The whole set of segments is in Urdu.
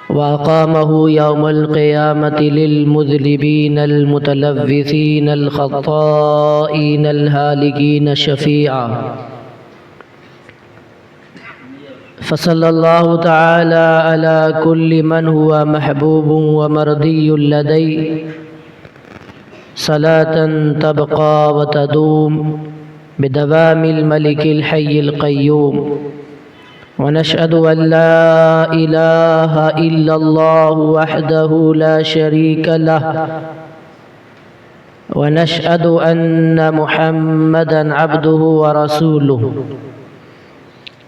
وأقامه يوم القيامة للمذنبين المتلوثين الخطائين الهالكين شفيعا. فصلى الله تعالى على كل من هو محبوب ومرضي لديه صلاة تبقى وتدوم بدوام الملك الحي القيوم. ونشهد أن لا إله إلا الله وحده لا شريك له، ونشهد أن محمدًا عبده ورسوله.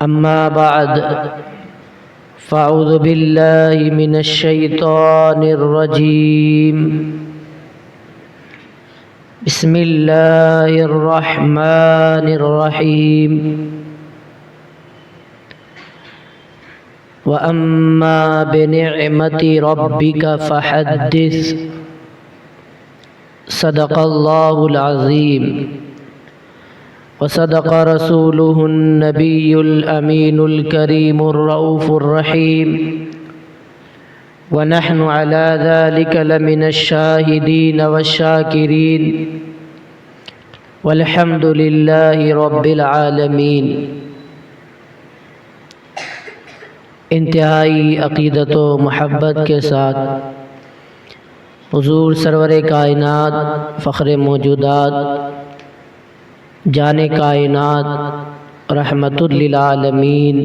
أما بعد، فأعوذ بالله من الشيطان الرجيم. بسم الله الرحمن الرحيم. وَأَمَّا بِنِعْمَةِ رَبِّكَ فَحَدِّثْ. صدق الله العظيم وصدق رسوله النبي الأمين الكريم الرؤوف الرحيم، ونحن على ذلك لمن الشاهدين والشاكرين، والحمد لله رب العالمين. انتہائی عقیدت و محبت کے ساتھ حضور سرور کائنات، فخر موجودات، جان کائنات، رحمت للعالمین،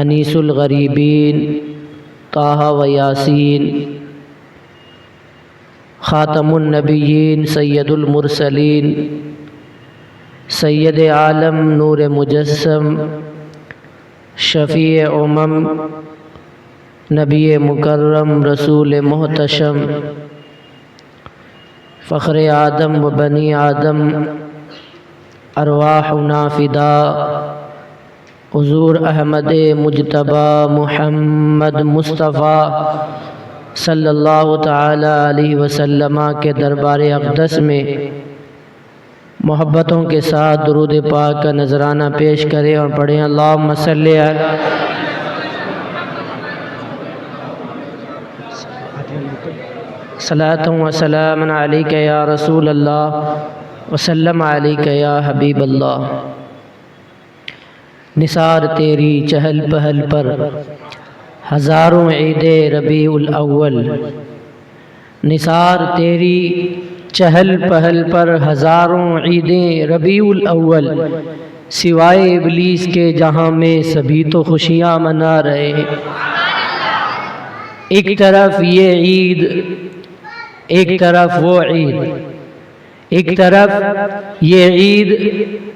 انیس الغریبین، طٰہٰ و یاسین، خاتم النبیین، سید المرسلین، سید عالم، نور مجسم، شفیع امم، نبی مکرم، رسول محتشم، فخر آدم و بنی آدم، ارواحنا فدا، حضور احمد مجتبی محمد مصطفیٰ صلی اللہ تعالی علیہ وسلم کے دربار اقدس میں محبتوں کے ساتھ درود پاک کا نذرانہ پیش کریں اور پڑھیں اللہم صلی علی صلاۃ و سلام علیک یا رسول اللہ وسلم علیک یا حبیب اللہ. نثار تیری چہل پہل پر ہزاروں عید ربیع الاول. نثار تیری چہل پہل پر ہزاروں عیدیں ربیع الاول، سوائے ابلیس کے جہاں میں سبھی تو خوشیاں منا رہے ہیں. ایک طرف یہ عید، ایک طرف وہ عید، ایک طرف یہ عید،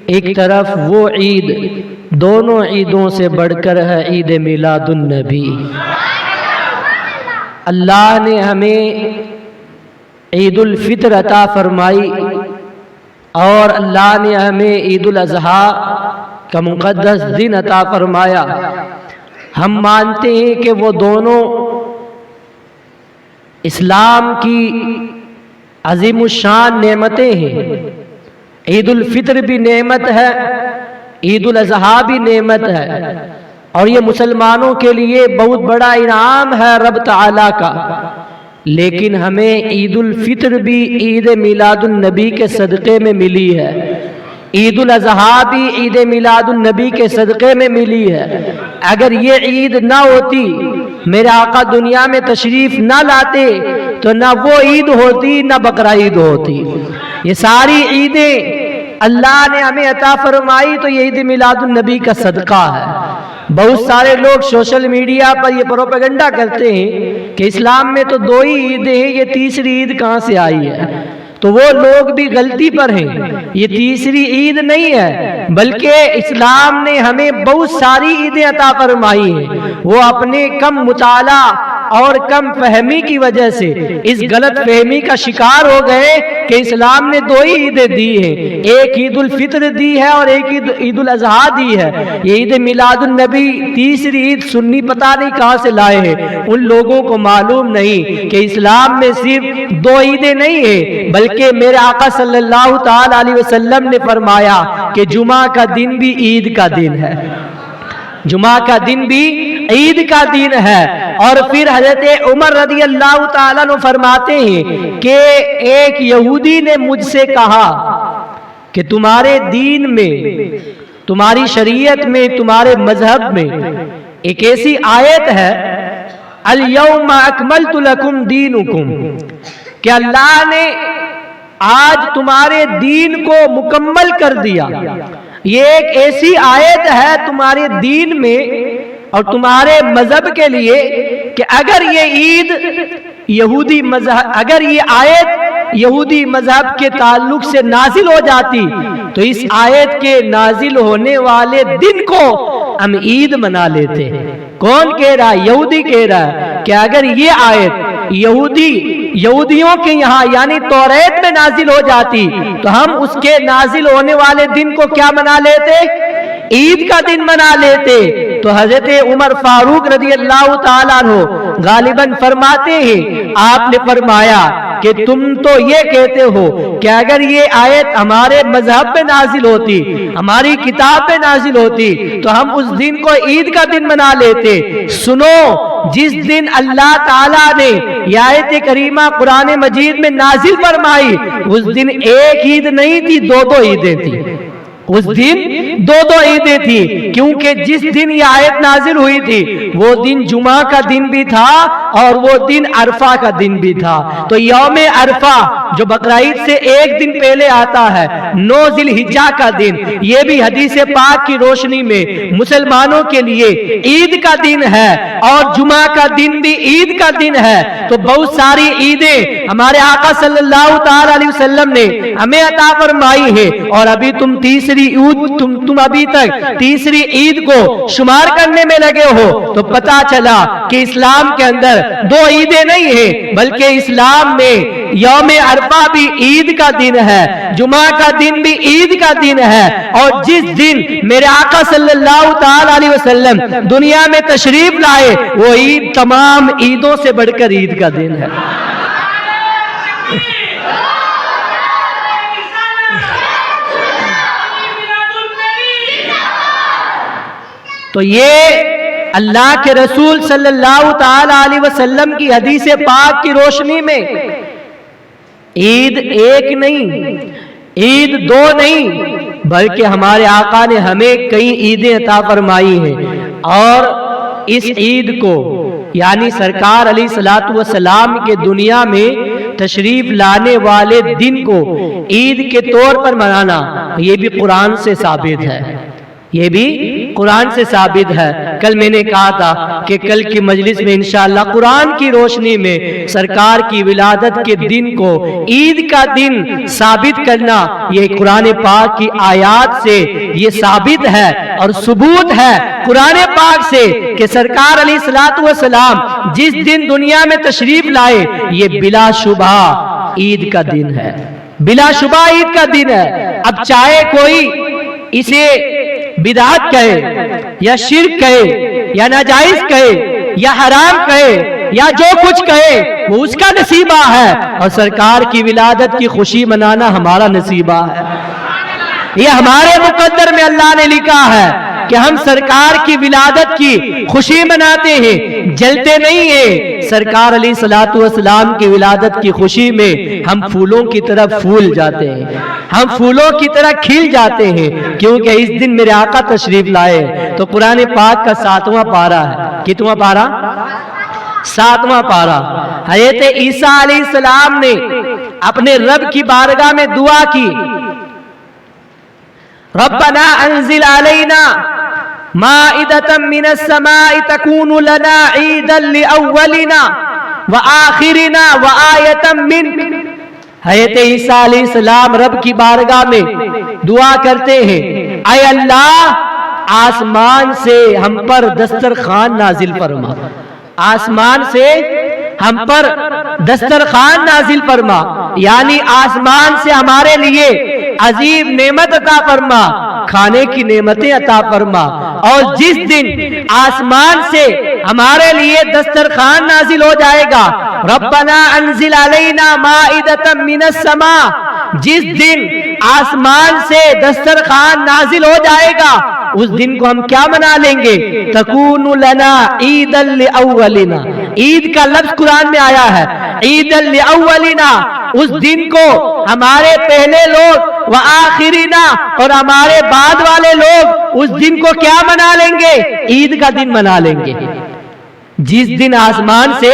ایک طرف وہ عید، دونوں عیدوں سے بڑھ کر ہے عید میلاد النبی. اللہ نے ہمیں عید الفطر عطا فرمائی اور اللہ نے ہمیں عید الاضحیٰ کا مقدس دن عطا فرمایا. ہم مانتے ہیں کہ وہ دونوں اسلام کی عظیم الشان نعمتیں ہیں. عید الفطر بھی نعمت ہے، عید الاضحیٰ بھی نعمت ہے، اور یہ مسلمانوں کے لیے بہت بڑا انعام ہے رب تعالیٰ کا. لیکن ہمیں عید الفطر بھی عید میلاد النبی کے صدقے میں ملی ہے، عید الاضحیٰ بھی عید میلاد النبی کے صدقے میں ملی ہے. اگر یہ عید نہ ہوتی، میرے آقا دنیا میں تشریف نہ لاتے، تو نہ وہ عید ہوتی نہ بقرہ عید ہوتی. یہ ساری عیدیں اللہ نے ہمیں عطا فرمائی تو یہ عید میلاد النبی کا صدقہ ہے. بہت سارے لوگ سوشل میڈیا پر یہ پروپیگنڈا کرتے ہیں کہ اسلام میں تو دو ہی عیدیں ہیں، یہ تیسری عید کہاں سے آئی ہے؟ تو وہ لوگ بھی غلطی پر ہیں. یہ تیسری عید نہیں ہے، بلکہ اسلام نے ہمیں بہت ساری عیدیں عطا فرمائی ہیں. وہ اپنے کم مطالعہ اور کم فہمی کی وجہ سے اس غلط فہمی کا شکار ہو گئے کہ اسلام نے دو ہی عیدیں دی ہیں، ایک عید الفطر دی ہے اور ایک عید الاضحیٰ دی ہے. یہ عید میلاد النبی تیسری عید سنی پتہ نہیں کہاں سے لائے ہیں. ان لوگوں کو معلوم نہیں کہ اسلام میں صرف دو عیدیں نہیں ہیں، بلکہ میرے آقا صلی اللہ تعالی علیہ وسلم نے فرمایا کہ جمعہ کا دن بھی عید کا دن ہے. جمعہ کا دن بھی عید کا دن ہے۔ اور پھر حضرت عمر رضی اللہ تعالیٰ عنہ فرماتے ہیں کہ ایک یہودی نے مجھ سے کہا کہ تمہارے دین میں، تمہاری شریعت میں، تمہارے مذہب میں ایک ایسی آیت ہے الیوم اکملت لکم دینکم، کہ اللہ نے آج تمہارے دین کو مکمل کر دیا۔ یہ ایک ایسی آیت ہے تمہارے دین میں اور تمہارے مذہب کے لیے کہ اگر یہ عید یہودی مذہب، اگر یہ آیت یہودی مذہب کے تعلق سے نازل ہو جاتی تو اس آیت کے نازل ہونے والے دن کو ہم عید منا لیتے۔ کون کہہ رہا ہے؟ یہودی کہہ رہا ہے کہ اگر یہ آیت یہودیوں کے یہاں یعنی توریت میں نازل ہو جاتی تو ہم اس کے نازل ہونے والے دن کو کیا منا لیتے؟ عید کا دن منا لیتے۔ تو حضرت عمر فاروق رضی اللہ تعالیٰ عنہ غالباً فرماتے ہیں، آپ نے فرمایا کہ تم تو یہ کہتے ہو کہ اگر یہ آیت ہمارے مذہب میں نازل ہوتی، ہماری کتاب میں نازل ہوتی تو ہم اس دن کو عید کا دن منا لیتے۔ سنو، جس دن اللہ تعالیٰ نے یہ آیت کریمہ قرآن مجید میں نازل فرمائی اس دن ایک عید نہیں تھی، دو عیدیں تھی۔ اس دن دو عیدیں تھی، کیونکہ جس دن یہ آیت نازل ہوئی تھی وہ دن جمعہ کا دن بھی تھا اور وہ دن عرفہ کا دن بھی تھا۔ تو یوم عرفہ جو بقرعید سے ایک دن پہلے آتا ہے، 9 ذی الحجہ کا دن، یہ بھی حدیث پاک کی روشنی میں مسلمانوں کے لیے عید کا دن ہے اور جمعہ کا دن بھی عید کا دن ہے۔ تو بہت ساری عیدیں ہمارے آقا صلی اللہ تعالی علیہ وسلم نے ہمیں عطا فرمائی ہے، اور ابھی تم ابھی تک تیسری عید کو شمار کرنے میں لگے ہو تو پتا چلا کہ اسلام کے اندر 2 عیدیں نہیں ہیں، بلکہ اسلام میں یوم عرفہ بھی عید کا دن ہے، جمعہ کا دن بھی عید کا دن ہے، اور جس دن میرے آقا صلی اللہ تعالی علیہ وسلم دنیا میں تشریف لائے وہ عید تمام عیدوں سے بڑھ کر عید کا دن ہے۔ تو یہ اللہ کے رسول صلی اللہ تعالی علیہ وسلم کی حدیث پاک کی روشنی میں عید ایک نہیں، عید 2 نہیں، بلکہ ہمارے آقا نے ہمیں کئی عیدیں عطا فرمائی ہیں، اور اس عید کو یعنی سرکار علیہ الصلوۃ والسلام کے دنیا میں تشریف لانے والے دن کو عید کے طور پر منانا یہ بھی قرآن سے ثابت ہے، یہ بھی قرآن سے ثابت ہے۔ کل میں نے کہا تھا کہ کل کی مجلس میں انشاءاللہ قرآن کی روشنی میں سرکار کی ولادت کے دن کو عید کا دن ثابت کرنا یہ قرآن پاک کی آیات سے یہ ثابت ہے اور ثبوت ہے قرآن پاک سے کہ سرکار علیہ الصلوۃ والسلام جس دن دنیا میں تشریف لائے یہ بلا شبہ عید کا دن ہے، بلا شبہ عید کا دن ہے۔ اب چاہے کوئی اسے بدعت کہے یا شرک کہے یا ناجائز کہے یا حرام کہے یا جو کچھ کہے وہ اس کا نصیبہ ہے، اور سرکار کی ولادت کی خوشی منانا ہمارا نصیبہ ہے۔ یہ ہمارے مقدر میں اللہ نے لکھا ہے کہ ہم سرکار کی ولادت کی خوشی مناتے ہیں، جلتے نہیں ہیں۔ سرکار علیہ الصلوۃ والسلام کی ولادت کی خوشی میں ہم پھولوں کی طرح پھول جاتے ہیں، ہم پھولوں کی طرح کھل جاتے ہیں، کیونکہ اس دن میرے آقا تشریف لائے۔ تو قرآن پاک کا 7واں پارہ ہے، کتواں پارہ؟ 7واں پارہ۔ حضرت عیسیٰ علیہ السلام نے اپنے رب کی بارگاہ میں دعا کی، ربنا انزل علینا مائدة من السماء تكون لنا عيدا لأولنا وآخرنا وآية منك۔ حضرت عیسیٰ علیہ السلام رب کی بارگاہ میں دعا کرتے ہیں، اے اللہ آسمان سے ہم پر دسترخوان نازل فرما، آسمان سے ہم پر دسترخوان نازل فرما، یعنی آسمان سے ہمارے لیے عظیم نعمت عطا فرما، کھانے کی نعمتیں عطا فرما، اور جس دن آسمان سے ہمارے لیے دسترخوان نازل ہو جائے گا، ربنا انزل علینا مائدة من السماء، جس دن آسمان سے دسترخوان نازل ہو جائے گا اس دن کو ہم کیا منا لیں گے؟ تکون لنا عید الاولنا، عید کا لفظ قرآن میں آیا ہے، عید الاولنا، اس دن کو ہمارے پہلے لوگ وآخرینا اور ہمارے بعد والے لوگ اس دن کو کیا منا لیں گے؟ عید کا دن منا لیں گے۔ جس دن آسمان سے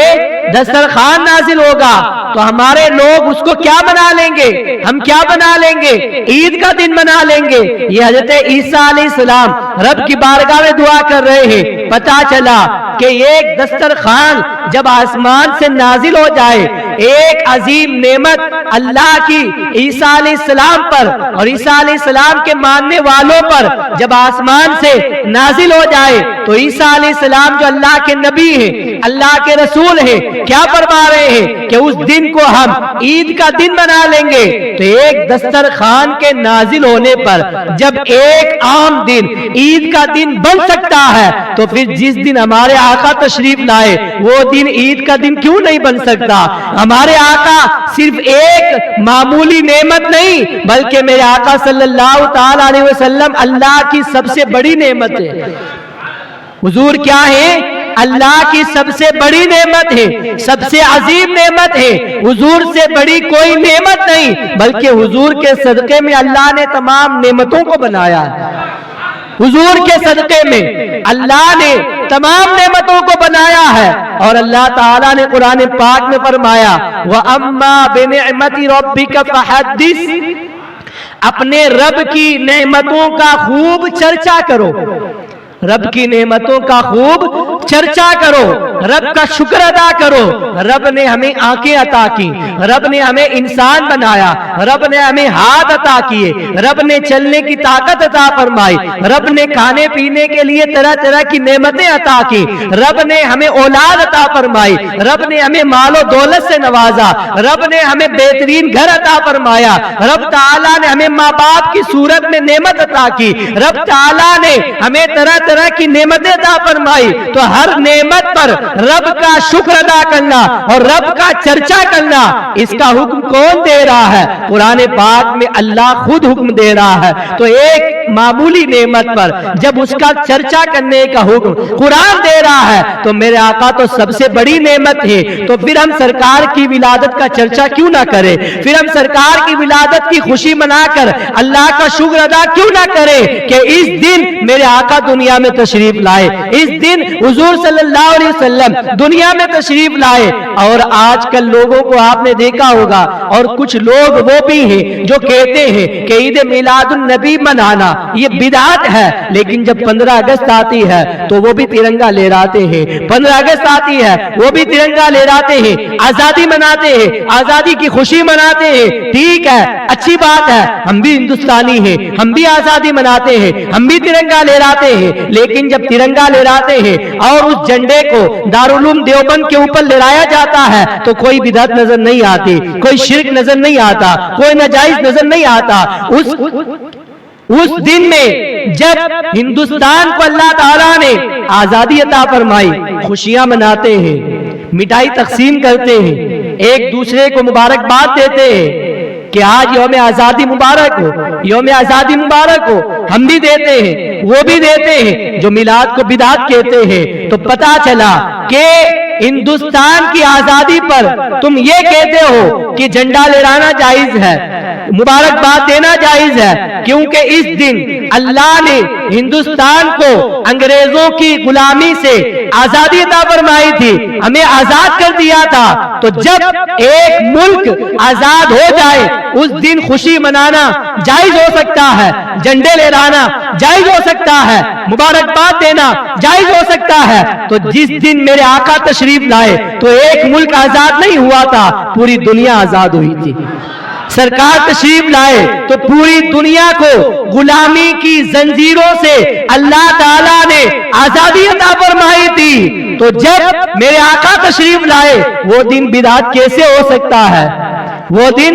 دسترخوان نازل ہوگا تو ہمارے لوگ اس کو کیا بنا لیں گے؟ ہم کیا بنا لیں گے؟ عید کا دن بنا لیں گے۔ یہ حضرت عیسیٰ علیہ السلام رب کی بارگاہ میں دعا کر رہے ہیں، پتا چلا کہ ایک دسترخوان جب آسمان سے نازل ہو جائے، ایک عظیم نعمت اللہ کی عیسیٰ علیہ السلام پر اور عیسیٰ علیہ السلام کے ماننے والوں پر جب آسمان سے نازل ہو جائے تو عیسیٰ علیہ السلام جو اللہ کے نبی ہیں، اللہ کے رسول ہیں، کیا فرما رہے ہیں کہ اس دن کو ہم عید کا دن بنا لیں گے۔ تو ایک دسترخوان کے نازل ہونے پر جب ایک عام دن عید کا دن بن سکتا ہے تو پھر جس دن ہمارے آقا تشریف لائے وہ دن عید کا دن کیوں نہیں بن سکتا؟ ہمارے آقا صرف ایک معمولی نعمت نہیں بلکہ میرے آقا صلی اللہ تعالی علیہ وسلم اللہ کی سب سے بڑی نعمت ہے۔ حضور کیا ہے؟ اللہ کی سب سے بڑی نعمت ہے، سب سے عظیم نعمت ہے۔ حضور سے بڑی کوئی نعمت نہیں بلکہ حضور کے صدقے میں اللہ نے تمام نعمتوں کو بنایا ہے۔ حضور کے صدقے میں اللہ نے تمام نعمتوں کو بنایا ہے، اور اللہ تعالیٰ نے قرآن پاک میں فرمایا وَأَمَّا بِنِعْمَةِ رَبِّكَ فَحَدِّثْ، اپنے رب کی نعمتوں کا خوب چرچا کرو، رب کی نعمتوں کا خوب چرچا کرو، رب کا شکر ادا کرو۔ رب نے ہمیں آنکھیں عطا کی، رب نے ہمیں انسان بنایا، رب نے ہمیں ہاتھ عطا کیے، رب نے چلنے کی طاقت عطا فرمائی، رب نے کھانے پینے کے لیے طرح طرح کی نعمتیں عطا کی، رب نے ہمیں اولاد عطا فرمائی، رب نے ہمیں مال و دولت سے نوازا، رب نے ہمیں بہترین گھر عطا فرمایا، رب تعالیٰ نے ہمیں ماں باپ کی صورت میں نعمت عطا کی، رب تعالیٰ نے ہمیں طرح طرح کی نعمتیں عطا فرمائی۔ تو ہر نعمت پر رب کا شکر ادا کرنا اور رب کا چرچا کرنا، اس کا حکم کون دے رہا ہے؟ قرآن پاک میں اللہ خود حکم دے رہا ہے۔ تو ایک معمولی نعمت پر جب اس کا چرچا کرنے کا حکم قرآن دے رہا ہے تو میرے آقا تو سب سے بڑی نعمت ہے، تو پھر ہم سرکار کی ولادت کا چرچا کیوں نہ کرے؟ پھر ہم سرکار کی ولادت کی خوشی منا کر اللہ کا شکر ادا کیوں نہ کرے کہ اس دن میرے آقا دنیا میں تشریف لائے، اس دن حضور صلی اللہ علیہ وسلم دنیا میں تشریف لائے۔ اور آج کل لوگوں کو آپ نے دیکھا ہوگا، اور کچھ لوگ وہ بھی ہیں جو کہتے ہیں کہ عید میلاد النبی منانا یہ بدعت ہے، لیکن جب 15 اگست آتی ہے تو وہ بھی ترنگا لہراتے ہیں، 15 اگست آتی ہے وہ بھی ترنگا لہراتے ہیں، آزادی مناتے ہیں، آزادی کی خوشی مناتے ہیں۔ ٹھیک ہے، اچھی بات ہے، ہم بھی ہندوستانی ہیں، ہم بھی آزادی مناتے ہیں، ہم بھی ترنگا لہراتے ہیں، لیکن جب ترنگا لہراتے ہیں اور اس جھنڈے کو دارالعلوم دیوبند کے اوپر لہرایا جاتا ہے تو کوئی بدعت نظر نہیں آتی، کوئی شرک نظر نہیں آتا، کوئی ناجائز نظر نہیں آتا۔ اس دن میں جب ہندوستان کو اللہ تعالیٰ نے آزادی عطا فرمائی، خوشیاں مناتے ہیں، مٹھائی تقسیم کرتے ہیں، ایک دوسرے کو مبارکباد دیتے ہیں کہ آج یوم آزادی مبارک ہو، یوم آزادی مبارک ہو، ہم بھی دیتے ہیں، وہ بھی دیتے ہیں، جو میلاد کو بدعت کہتے ہیں۔ تو پتا چلا کہ ہندوستان کی آزادی پر تم یہ کہتے ہو کہ جھنڈا لہرانا جائز ہے، مبارکباد دینا جائز ہے، کیونکہ اس دن اللہ نے ہندوستان کو انگریزوں کی غلامی سے آزادی عطا فرمائی تھی، ہمیں آزاد کر دیا تھا۔ تو جب ایک ملک آزاد ہو جائے اس دن خوشی منانا جائز ہو سکتا ہے، جھنڈے لہرانا جائز ہو سکتا ہے، مبارکباد دینا جائز ہو سکتا ہے۔ تو جس دن میرے آقا تشریف لائے تو ایک ملک آزاد نہیں ہوا تھا، پوری دنیا آزاد ہوئی تھی۔ سرکار تشریف لائے تو پوری دنیا کو غلامی کی زنجیروں سے اللہ تعالیٰ نے آزادی عطا فرمائی تھی۔ تو جب میرے آقا تشریف لائے وہ دن بدعت کیسے ہو سکتا ہے؟ وہ دن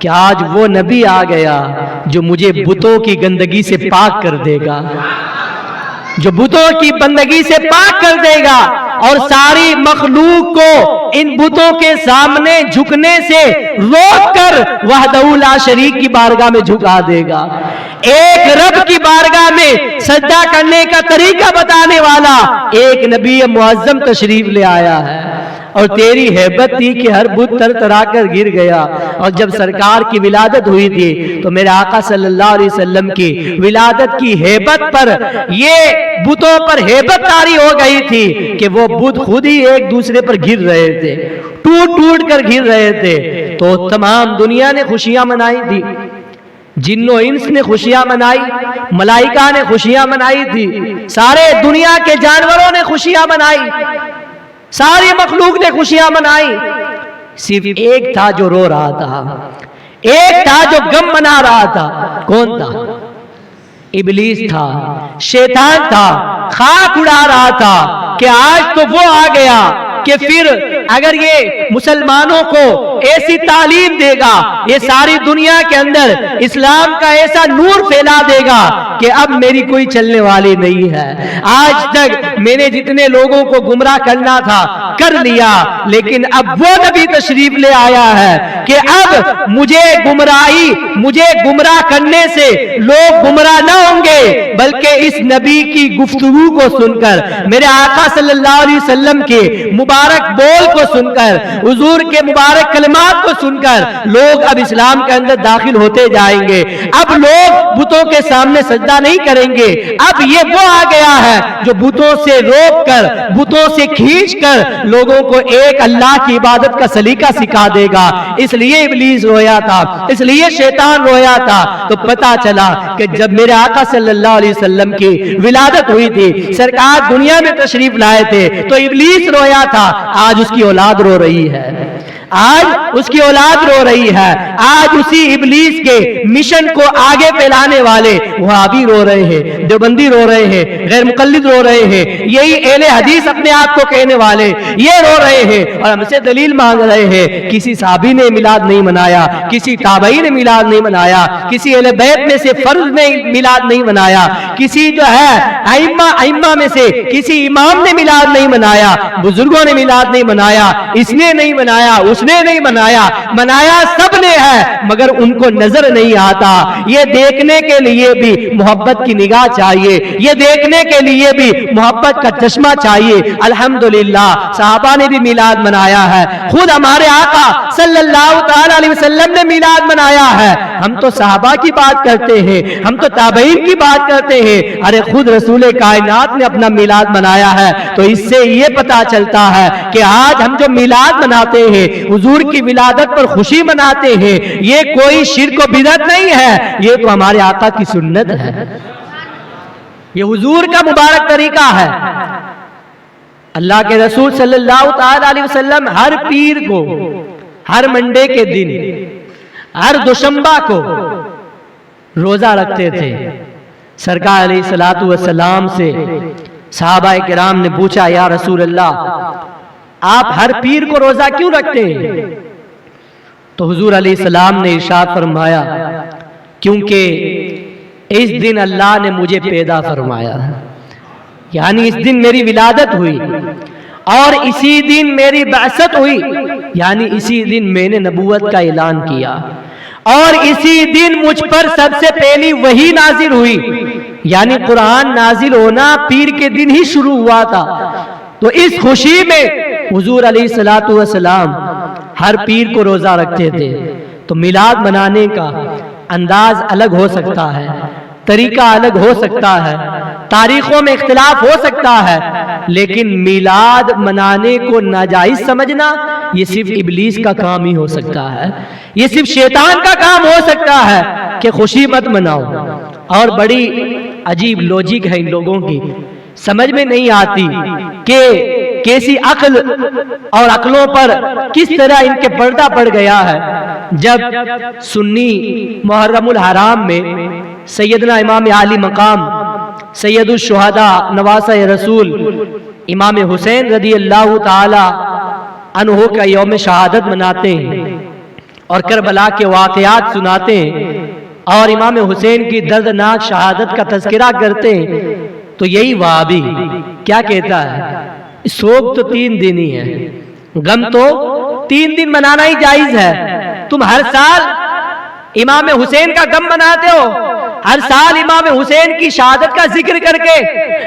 کہ آج وہ نبی آ گیا جو مجھے بتوں کی گندگی سے پاک کر دے گا، جو بتوں کی بندگی سے پاک کر دے گا اور ساری مخلوق کو ان بتوں کے سامنے جھکنے سے روک کر وحدہ لا شریک کی بارگاہ میں جھکا دے گا۔ ایک رب کی بارگاہ میں سجدہ کرنے کا طریقہ بتانے والا ایک نبی معظم تشریف لے آیا ہے، اور تیری ہیبت تھی کہ ہر بت تر ترا کر گر گیا۔ اور جب سرکار کی ولادت ہوئی تھی تو میرے آقا صلی اللہ علیہ وسلم کی ولادت کی ہیبت پر یہ بتوں پر ہیبت طاری ہو گئی تھی کہ وہ بت خود ہی ایک دوسرے پر گر رہے تھے، ٹوٹ ٹوٹ کر گر رہے تھے۔ تو تمام دنیا نے خوشیاں منائی تھی، جن و انس نے خوشیاں منائی، ملائکہ نے خوشیاں منائی تھی، سارے دنیا کے جانوروں نے خوشیاں منائی، ساری مخلوق نے خوشیاں منائی۔ صرف ایک تھا جو رو رہا تھا، ایک تھا جو غم منا رہا تھا۔ کون تھا؟ ابلیس تھا، شیطان تھا، خاک اڑا رہا تھا کہ آج تو وہ آ گیا کہ پھر اگر یہ مسلمانوں کو ایسی تعلیم دے گا، یہ ساری دنیا کے اندر اسلام کا ایسا نور پھیلا دے گا کہ اب میری کوئی چلنے والی نہیں ہے۔ آج تک میں نے جتنے لوگوں کو گمراہ کرنا تھا کر لیا، لیکن اب وہ نبی تشریف لے آیا ہے کہ اب مجھے گمراہ کرنے سے لوگ گمراہ نہ ہوں گے، بلکہ اس نبی کی گفتگو کو سن کر، میرے آقا صلی اللہ علیہ وسلم کے مبارک بول کو سن کر، حضور کے مبارک کلمات کو سن کر لوگ اب اسلام کے اندر داخل ہوتے جائیں گے۔ اب لوگ بتوں کے سامنے سجدہ نہیں کریں گے، اب یہ وہ آ گیا ہے جو بتوں سے روک کر، بتوں سے کھینچ کر لوگوں کو ایک اللہ کی عبادت کا سلیقہ سکھا دے گا۔ اس لیے ابلیس رویا تھا، اس لیے شیطان رویا تھا۔ تو پتا چلا کہ جب میرے آقا صلی اللہ علیہ وسلم کی ولادت ہوئی تھی، سرکار دنیا میں تشریف لائے تھے، تو ابلیس رویا تھا، آج اس کی اولاد رو رہی ہے، آج اس کی اولاد رو رہی ہے۔ آج اسی ابلیس کے مشن کو آگے پھیلانے والے وہابی رو رہے ہیں، دیوبندی رو رہے ہیں، غیر مقلد رو رہے ہیں، یہی اہل حدیث اپنے آپ کو کہنے والے یہ رو رہے ہیں اور ہم سے دلیل مانگ رہے ہیں۔ کسی صحابی نے میلاد نہیں منایا، کسی تابعی نے میلاد نہیں منایا، کسی اہل بیت میں سے فرض نے میلاد نہیں منایا، کسی جو ہے ائمہ میں سے کسی امام نے میلاد نہیں منایا، بزرگوں نے میلاد نہیں منایا، اس نے نہیں منایا، اس نے نہیں منایا، منایا سب نے ہے، مگر ان کو نظر نہیں آتا۔ یہ دیکھنے کے لیے بھی محبت کی نگاہ چاہیے، یہ دیکھنے کے لیے بھی محبت کا چشمہ چاہیے۔ الحمدللہ صحابہ نے بھی میلاد منایا ہے، خود ہمارے آقا صلی اللہ تعالی علیہ وسلم نے میلاد منایا ہے۔ ہم تو صحابہ کی بات کرتے ہیں، ہم تو تابعین کی بات کرتے ہیں، ارے خود رسول کائنات نے اپنا میلاد منایا ہے۔ تو اس سے یہ پتا چلتا ہے کہ آج ہم جو میلاد مناتے ہیں، حضور کی ولادت پر خوشی مناتے ہیں، یہ کوئی شرک و بدعت نہیں ہے، یہ تو ہمارے آقا کی سنت ہے، یہ حضور کا مبارک طریقہ ہے۔ اللہ کے رسول صلی اللہ تعالی علیہ وسلم ہر پیر کو، ہر منڈے کے دن، ہر دوشنبہ کو روزہ رکھتے تھے۔ سرکار علیہ الصلوۃ والسلام سے صحابہ کرام نے پوچھا، یا رسول اللہ آپ ہر پیر کو روزہ کیوں رکھتے ہیں؟ تو حضور علیہ السلام نے ارشاد فرمایا، کیونکہ اس دن اللہ نے مجھے پیدا فرمایا، یعنی اس دن میری ولادت ہوئی، اور اسی دن میری بعثت ہوئی، یعنی اسی دن میں نے نبوت کا اعلان کیا، اور اسی دن مجھ پر سب سے پہلی وحی نازل ہوئی، یعنی قرآن نازل ہونا پیر کے دن ہی شروع ہوا تھا۔ تو اس خوشی میں حضور علیہ الصلوۃ والسلام ہر پیر کو روزہ رکھتے تھے۔ تو میلاد منانے کا انداز الگ ہو سکتا ہے، طریقہ الگ ہو سکتا ہے، تاریخوں میں اختلاف ہو سکتا ہے، لیکن میلاد منانے کو ناجائز سمجھنا یہ صرف ابلیس کا کام ہی ہو سکتا ہے، یہ صرف شیطان کا کام ہو سکتا ہے کہ خوشی مت مناؤ۔ اور بڑی عجیب لوجک ہے ان لوگوں کی، سمجھ میں نہیں آتی کہ کیسی عقل اور عقلوں پر کس طرح ان کے پردہ پڑ گیا ہے۔ جب سنی محرم الحرام میں سیدنا امام عالی مقام سید الشہداء نواسہ رسول امام حسین رضی اللہ تعالی عنہ کا یوم شہادت مناتے ہیں، اور کربلا کے واقعات سناتے ہیں اور امام حسین کی دردناک شہادت کا تذکرہ کرتے ہیں، تو یہی وہابی کیا کہتا ہے؟ سوگ تو 3 دن ہی ہے، غم تو 3 دن منانا ہی جائز ہے۔ تم ہر سال امام حسین کا غم مناتے ہو، ہر سال امام حسین کی شہادت کا ذکر کر کے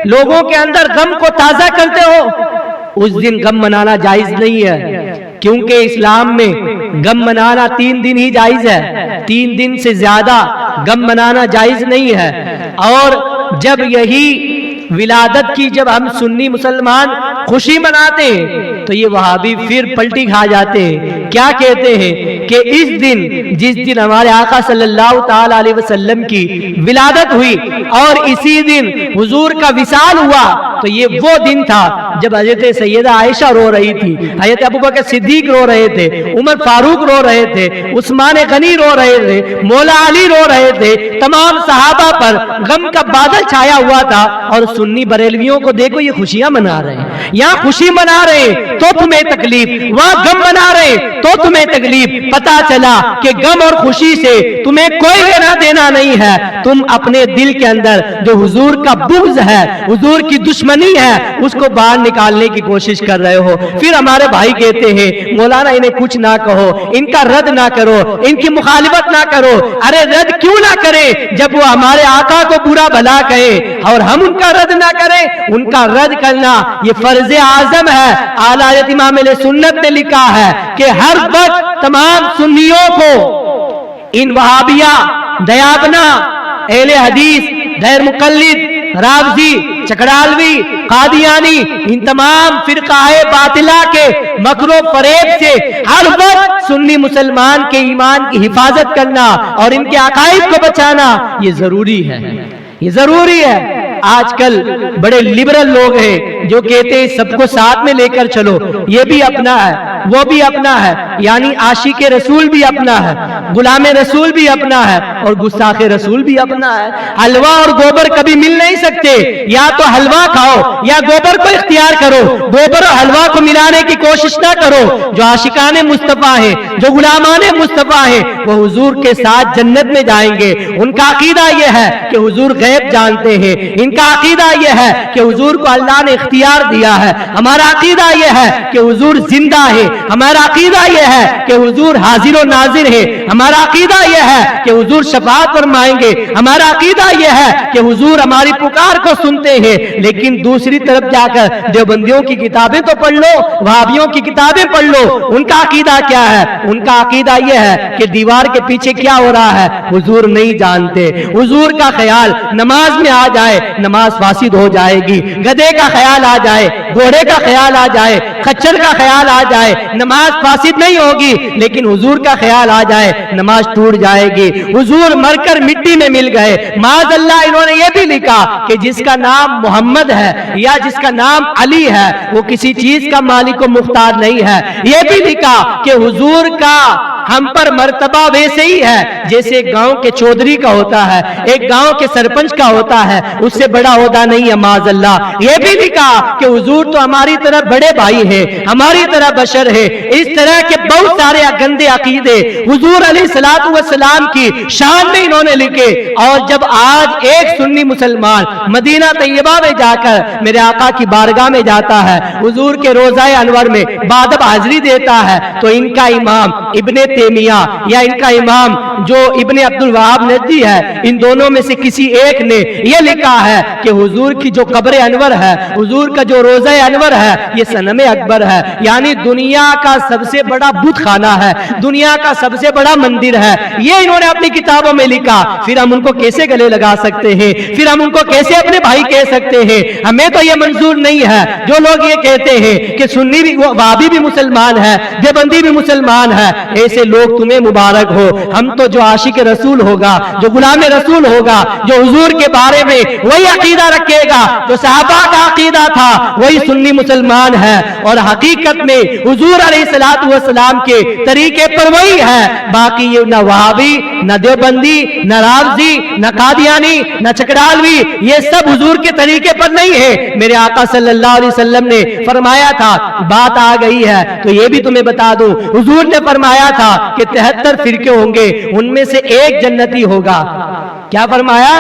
لوگوں کے اندر غم کو تازہ کرتے ہو، اس دن غم منانا جائز نہیں ہے، کیونکہ اسلام میں غم منانا 3 دن ہی جائز ہے، 3 دن سے زیادہ غم منانا جائز نہیں ہے۔ اور جب یہی ولادت کی جب ہم سنی مسلمان خوشی مناتے ہیں تو یہ وہابی پھر پلٹی کھا جاتے ہیں، کیا کہتے ہیں کہ اس دن جس دن ہمارے آقا صلی اللہ تعالی علیہ وسلم کی ولادت ہوئی اور اسی دن حضور کا وصال ہوا، تو یہ وہ دن تھا جب حضرت سیدہ عائشہ رو رہی تھی، حضرت ابوبکر صدیق رو رہے تھے، عمر فاروق رو رہے تھے، عثمان غنی رو رہے تھے، مولا علی رو رہے تھے، تمام صحابہ پر غم کا بادل چھایا ہوا تھا۔ اور سنی بریلویوں کو دیکھو یہ خوشیاں منا رہے ہیں، یہاں خوشی منا رہے ہیں تو تمہیں تکلیف، وہاں غم منا رہے ہیں تو تمہیں تکلیف۔ پتا چلا کہ غم اور خوشی سے تمہیں کوئی لینا دینا نہیں ہے، تم اپنے دل کے اندر جو حضور کا بغض ہے، حضور کی دشمنی ہے، اس کو باہر نکالنے کی کوشش کر رہے ہو۔ پھر ہمارے بھائی کہتے ہیں مولانا انہیں کچھ نہ کہو، ان کا رد نہ کرو، ان کی مخالفت نہ کرو۔ ارے رد کیوں نہ کرے جب وہ ہمارے آقا کو برا بھلا کہے اور ہم ان کا رد نہ کریں؟ ان کا رد کرنا یہ فرض اعظم ہے۔ اعلیٰ حضرت امام اہل سنت نے لکھا ہے کہ ہر وقت تمام سنیوں کو ان وہابیہ، دیابنا، اہل حدیث، غیر مقلد، رافضی، چکڑالوی، قادیانی، ان تمام فرقہ باطلہ کے مکر و فریب سے ہر وقت سنی مسلمان کے ایمان کی حفاظت کرنا اور ان کے عقائد کو بچانا یہ ضروری ہے، یہ ضروری ہے۔ آج کل بڑے لبرل لوگ ہیں جو کہتے ہیں سب کو ساتھ میں لے کر چلو، یہ بھی اپنا ہے، وہ بھی اپنا ہے، یعنی عاشق رسول بھی اپنا ہے، غلام رسول بھی اپنا ہے، اور گستاخ رسول بھی اپنا ہے۔ حلوہ اور گوبر کبھی مل نہیں سکتے، یا تو حلوہ کھاؤ یا گوبر کو اختیار کرو، گوبر اور حلوہ کو ملانے کی کوشش نہ کرو۔ جو عاشقان مصطفیٰ ہیں، جو غلامان مصطفیٰ ہیں، وہ حضور کے ساتھ جنت میں جائیں گے۔ ان کا عقیدہ یہ ہے کہ حضور غیب جانتے ہیں، ان کا عقیدہ یہ ہے کہ حضور کو اللہ نے اختیار دیا ہے۔ ہمارا عقیدہ یہ ہے کہ حضور زندہ ہے، ہمارا عقیدہ یہ ہے کہ حضور حاضر و ناظر ہے، ہمارا عقیدہ یہ ہے کہ حضور شفاعت فرمائیں گے، ہمارا عقیدہ یہ ہے کہ حضور ہماری پکار کو سنتے ہیں۔ لیکن دوسری طرف جا کر دیوبندیوں کی کتابیں تو پڑھ لو، وہابیوں کی کتابیں پڑھ لو، ان کا عقیدہ کیا ہے؟ ان کا عقیدہ یہ ہے کہ دیوار کے پیچھے کیا ہو رہا ہے حضور نہیں جانتے۔ حضور کا خیال نماز میں آ جائے نماز فاسد ہو جائے گی، گدھے کا خیال آ جائے، گھوڑے کا خیال آ جائے، خچر کا خیال آ جائے، نماز فاسد نہیں ہوگی، لیکن حضور کا خیال آ جائے نماز ٹوٹ جائے گی۔ حضور مر کر مٹی میں مل گئے، معاذ اللہ۔ انہوں نے یہ بھی لکھا کہ جس کا نام محمد ہے یا جس کا نام علی ہے وہ کسی چیز کا مالک و مختار نہیں ہے۔ یہ بھی لکھا کہ حضور کا ہم پر مرتبہ ویسے ہی ہے جیسے گاؤں کے چودھری کا ہوتا ہے، ایک گاؤں کے سرپنچ کا ہوتا ہے، اس سے بڑا عہدہ نہیں ہے معاذ اللہ۔ یہ بھی لکھا کہ حضور تو ہماری طرح بڑے بھائی ہیں، ہماری طرح بشر ہے۔ اس طرح کے بہت سارے گندے عقیدے حضور علیہ الصلوۃ والسلام کی شان میں انہوں نے لکھے۔ اور جب آج ایک سنی مسلمان مدینہ طیبہ میں جا کر میرے آقا کی بارگاہ میں جاتا ہے، حضور کے روضہ انور میں بادب حاضری دیتا ہے، تو ان کا امام ابن تیمیہ یا ان کا امام جو ابن عبد الوہاب نجدی ہے، ان دونوں میں سے کسی ایک نے یہ لکھا ہے کہ حضور کی جو قبر انور ہے، حضور کا جو روضہ انور ہے، یہ صنم اکبر ہے، یعنی دنیا کا سب سے بڑا بت خانہ ہے، دنیا کا سب سے بڑا مندر ہے۔ یہ انہوں نے اپنی کتابوں میں لکھا۔ پھر ہم ان کو کیسے گلے لگا سکتے ہیں؟ پھر ہم ان کو کیسے اپنے بھائی کہہ سکتے ہیں؟ ہمیں تو یہ منظور نہیں ہے۔ جو لوگ یہ کہتے ہیں کہ سنی بھی وہابی بھی مسلمان ہے، دیوبندی بھی مسلمان ہے، ایسے لوگ تمہیں مبارک ہو۔ ہم تو جو عاشق رسول ہوگا، جو غلام رسول ہوگا، جو حضور کے بارے میں وہی عقیدہ رکھے گا جو صحابہ کا عقیدہ تھا، وہی سنی مسلمان ہے۔ اور حقیقت میں حضور علیہ الصلوۃ والسلام کے طریقے پر وہی ہے۔ باقی یہ نہ وہابی، نہ دیوبندی، نہ رافضی، نہ قادیانی، نہ چکڑالوی، یہ سب حضور کے طریقے پر نہیں ہے۔ میرے آقا صلی اللہ علیہ وسلم نے فرمایا تھا، بات آ گئی ہے تو یہ بھی تمہیں بتا دوں، حضور نے فرمایا تھا کہ 73 فرقے ہوں گے، ان میں سے ایک جنتی ہوگا۔ کیا فرمایا؟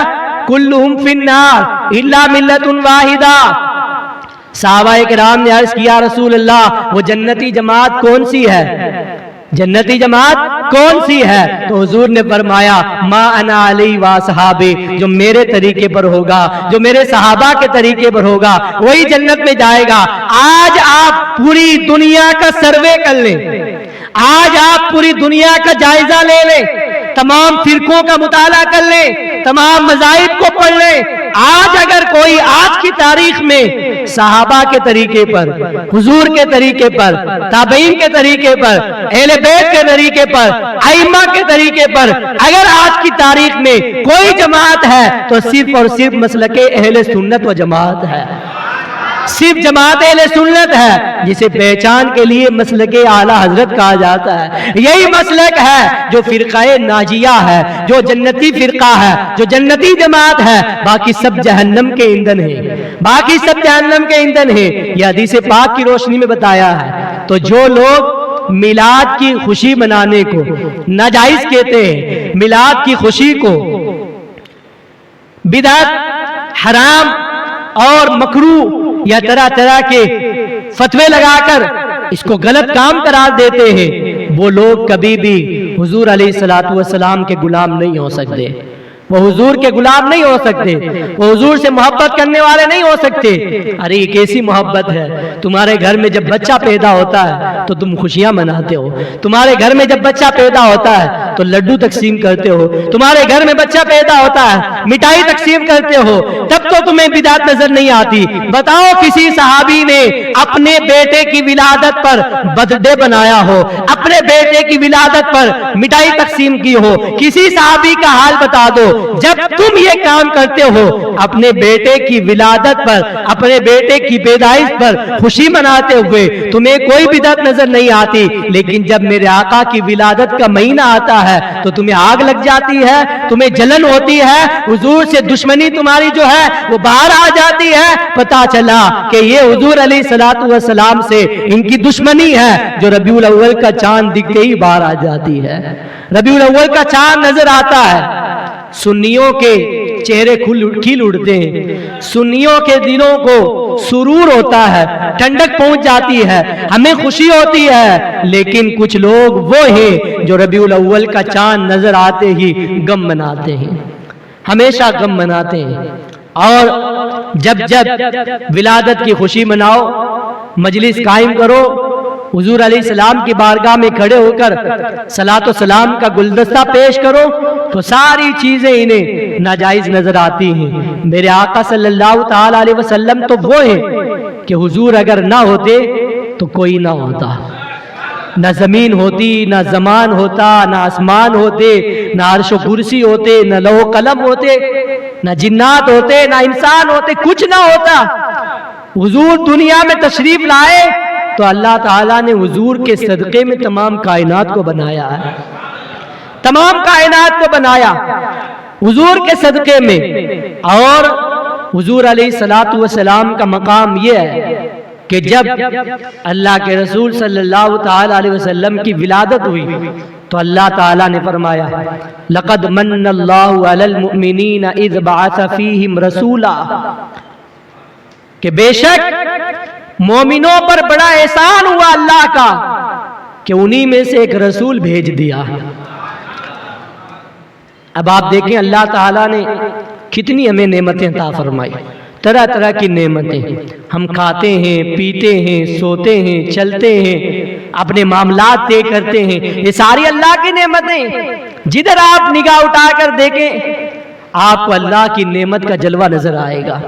کلہم فی النار الا ملۃ واحدہ۔ صحابہ کرام نے عرض کیا رسول اللہ وہ جنتی جماعت کون سی ہے؟ جنتی جماعت کون سی ہے؟ تو حضور نے فرمایا ما انا علی و صحابی، جو میرے طریقے پر ہوگا، جو میرے صحابہ کے طریقے پر ہوگا وہی جنت میں جائے گا۔ آج آپ پوری دنیا کا سروے کر لیں، آج آپ پوری دنیا کا جائزہ لے لیں، تمام فرقوں کا مطالعہ کر لیں، تمام مذاہب کو پڑھ لیں، آج اگر کوئی آج کی تاریخ میں صحابہ کے طریقے پر، حضور کے طریقے پر، تابعین کے طریقے پر، اہل بیت کے طریقے پر، ائمہ کے طریقے پر اگر آج کی تاریخ میں کوئی جماعت ہے تو صرف اور صرف مسلک اہل سنت و جماعت ہے، صرف جماعت اہل سنت ہے، جسے پہچان کے لیے مسلک اعلیٰ حضرت کہا جاتا ہے۔ یہی مسلک ہے جو فرقہ ناجیہ ہے، جو جنتی فرقہ ہے، جو جنتی جماعت ہے، باقی سب جہنم کے ایندھن ہیں، باقی سب جہنم کے ایندھن ہیں۔ یہ حدیث پاک کی روشنی میں بتایا ہے۔ تو جو لوگ میلاد کی خوشی منانے کو ناجائز کہتے ہیں، میلاد کی خوشی کو بدعت، حرام اور مکروہ یا طرح طرح کے فتوے لگا کر اس کو غلط کام قرار دیتے ہیں، وہ لوگ کبھی بھی حضور علیہ الصلوۃ والسلام کے غلام نہیں ہو سکتے، وہ حضور کے غلام نہیں ہو سکتے، وہ حضور سے محبت کرنے والے نہیں ہو سکتے۔ ارے یہ کیسی محبت ہے؟ تمہارے گھر میں جب بچہ پیدا ہوتا ہے تو تم خوشیاں مناتے ہو، تمہارے گھر میں جب بچہ پیدا ہوتا ہے تو لڈو تقسیم کرتے ہو، تمہارے گھر میں بچہ پیدا ہوتا ہے مٹھائی تقسیم کرتے ہو، تب تو تمہیں بدعت نظر نہیں آتی۔ بتاؤ کسی صحابی نے اپنے بیٹے کی ولادت پر برتھ ڈے بنایا ہو، اپنے بیٹے کی ولادت پر مٹھائی تقسیم کی ہو؟ کسی صحابی کا حال بتا دو جب تم یہ کام کرتے ہو اپنے بیٹے کی ولادت پر، اپنے بیٹے کی پیدائش پر خوشی مناتے ہوئے، تمہیں کوئی بدعت نظر نہیں آتی، لیکن جب میرے آقا کی ولادت کا مہینہ آتا ہے تو تمہیں آگ لگ جاتی ہے، تمہیں جلن ہوتی ہے، حضور سے دشمنی تمہاری جو ہے وہ باہر آ جاتی ہے۔ پتا چلا کہ یہ حضور علیہ الصلوۃ والسلام سے ان کی دشمنی ہے، جو ربیع الاول کا چاند دکھتے ہی باہر آ جاتی ہے۔ ربیع الاول کا چاند نظر آتا ہے، سنیوں کے چہرے کھل اڑتے ہیں، سنیوں کے دلوں کو سرور ہوتا ہے، ٹھنڈک پہنچ جاتی ہے، ہمیں خوشی ہوتی ہے، لیکن کچھ لوگ وہ ہیں جو ربیع الاول کا چاند نظر آتے ہی غم مناتے ہیں، ہمیشہ غم مناتے ہیں۔ اور جب ولادت کی خوشی مناؤ، مجلس قائم کرو، حضور علیہ السلام کی بارگاہ میں کھڑے ہو کر صلاۃ و سلام کا گلدستہ پیش کرو تو ساری چیزیں انہیں ناجائز نظر آتی ہیں۔ میرے آقا صلی اللہ تعالی علیہ وسلم تو وہ ہیں کہ حضور اگر نہ ہوتے تو کوئی نہ ہوتا، نہ زمین ہوتی، نہ زمان ہوتا، نہ آسمان ہوتے، نہ عرش و کرسی ہوتے، نہ لوح و قلم ہوتے، نہ جنات ہوتے، نہ انسان ہوتے، کچھ نہ ہوتا۔ حضور دنیا میں تشریف لائے تو اللہ تعالیٰ نے حضور کے صدقے میں تمام کائنات کو بنایا ہے، تمام کائنات کو بنایا حضور کے صدقے میں۔ اور حضور علیہ الصلوۃ والسلام کا مقام یہ ہے کہ جب اللہ کے رسول صلی اللہ تعالی علیہ وسلم کی ولادت ہوئی تو اللہ تعالیٰ نے فرمایا لقد من اللہ علی المؤمنین اذ بعث فیہم رسولا، کہ بے شک مومنوں پر بڑا احسان ہوا اللہ کا کہ انہی میں سے ایک رسول بھیج دیا۔ اب آپ دیکھیں اللہ تعالیٰ نے کتنی ہمیں نعمتیں عطا فرمائی، طرح طرح کی نعمتیں، ہم کھاتے ہیں، پیتے ہیں، سوتے ہیں، چلتے ہیں، اپنے معاملات طے کرتے ہیں، یہ ساری اللہ کی نعمتیں۔ جدھر آپ نگاہ اٹھا کر دیکھیں آپ کو اللہ کی نعمت کا جلوہ نظر آئے گا،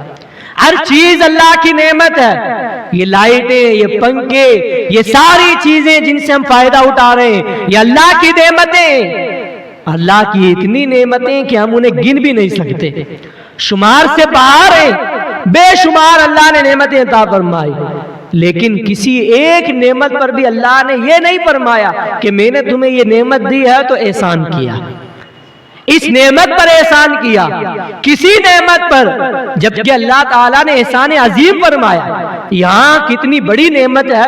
ہر چیز اللہ کی نعمت ہے۔ یہ لائٹیں، یہ پنکھے، یہ ساری چیزیں جن سے ہم فائدہ اٹھا رہے ہیں یہ اللہ کی نعمتیں، اللہ کی اتنی نعمتیں کہ ہم انہیں گن بھی نہیں سکتے، شمار سے باہر ہیں، بے شمار اللہ نے نعمتیں عطا فرمائی۔ لیکن کسی ایک نعمت پر بھی اللہ نے یہ نہیں فرمایا کہ میں نے تمہیں یہ نعمت دی ہے تو احسان کیا، اس نعمت پر احسان کیا، کسی نعمت پر، جبکہ اللہ تعالیٰ نے احسان عظیم فرمایا۔ یہ آنکھ اتنی بڑی نعمت ہے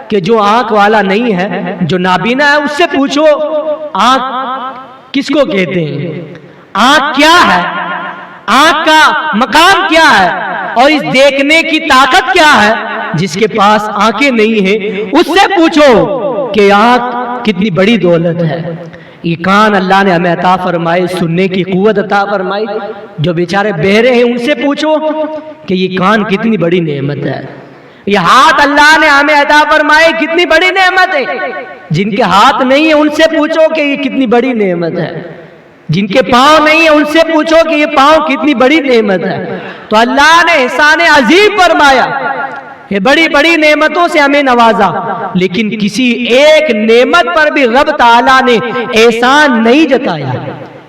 کہ جو آنکھ والا نہیں ہے، جو نابینا ہے، اس سے پوچھو آنکھ کس کو کہتے ہیں، آنکھ کیا ہے، آنکھ کا مقام کیا ہے، اور اس دیکھنے کی طاقت کیا ہے۔ جس کے پاس آنکھیں نہیں ہیں اس سے پوچھو کہ آنکھ کتنی بڑی دولت ہے۔ یہ کان اللہ نے ہمیں عطا فرمائے، سننے کی قوت عطا فرمائی۔ جو بیچارے بہرے ہیں ان سے پوچھو کہ یہ کان کتنی بڑی نعمت ہے۔ یہ ہاتھ اللہ نے ہمیں عطا فرمائے، کتنی بڑی نعمت ہے۔ جن کے ہاتھ نہیں ہیں ان سے پوچھو کہ یہ کتنی بڑی نعمت ہے۔ جن کے پاؤں نہیں ہیں ان سے پوچھو کہ یہ پاؤں کتنی بڑی نعمت ہے۔ تو اللہ نے احسان عظیم فرمایا، یہ بڑی بڑی نعمتوں سے ہمیں نوازا، لیکن کسی ایک نعمت پر بھی رب تعالیٰ نے احسان نہیں جتایا۔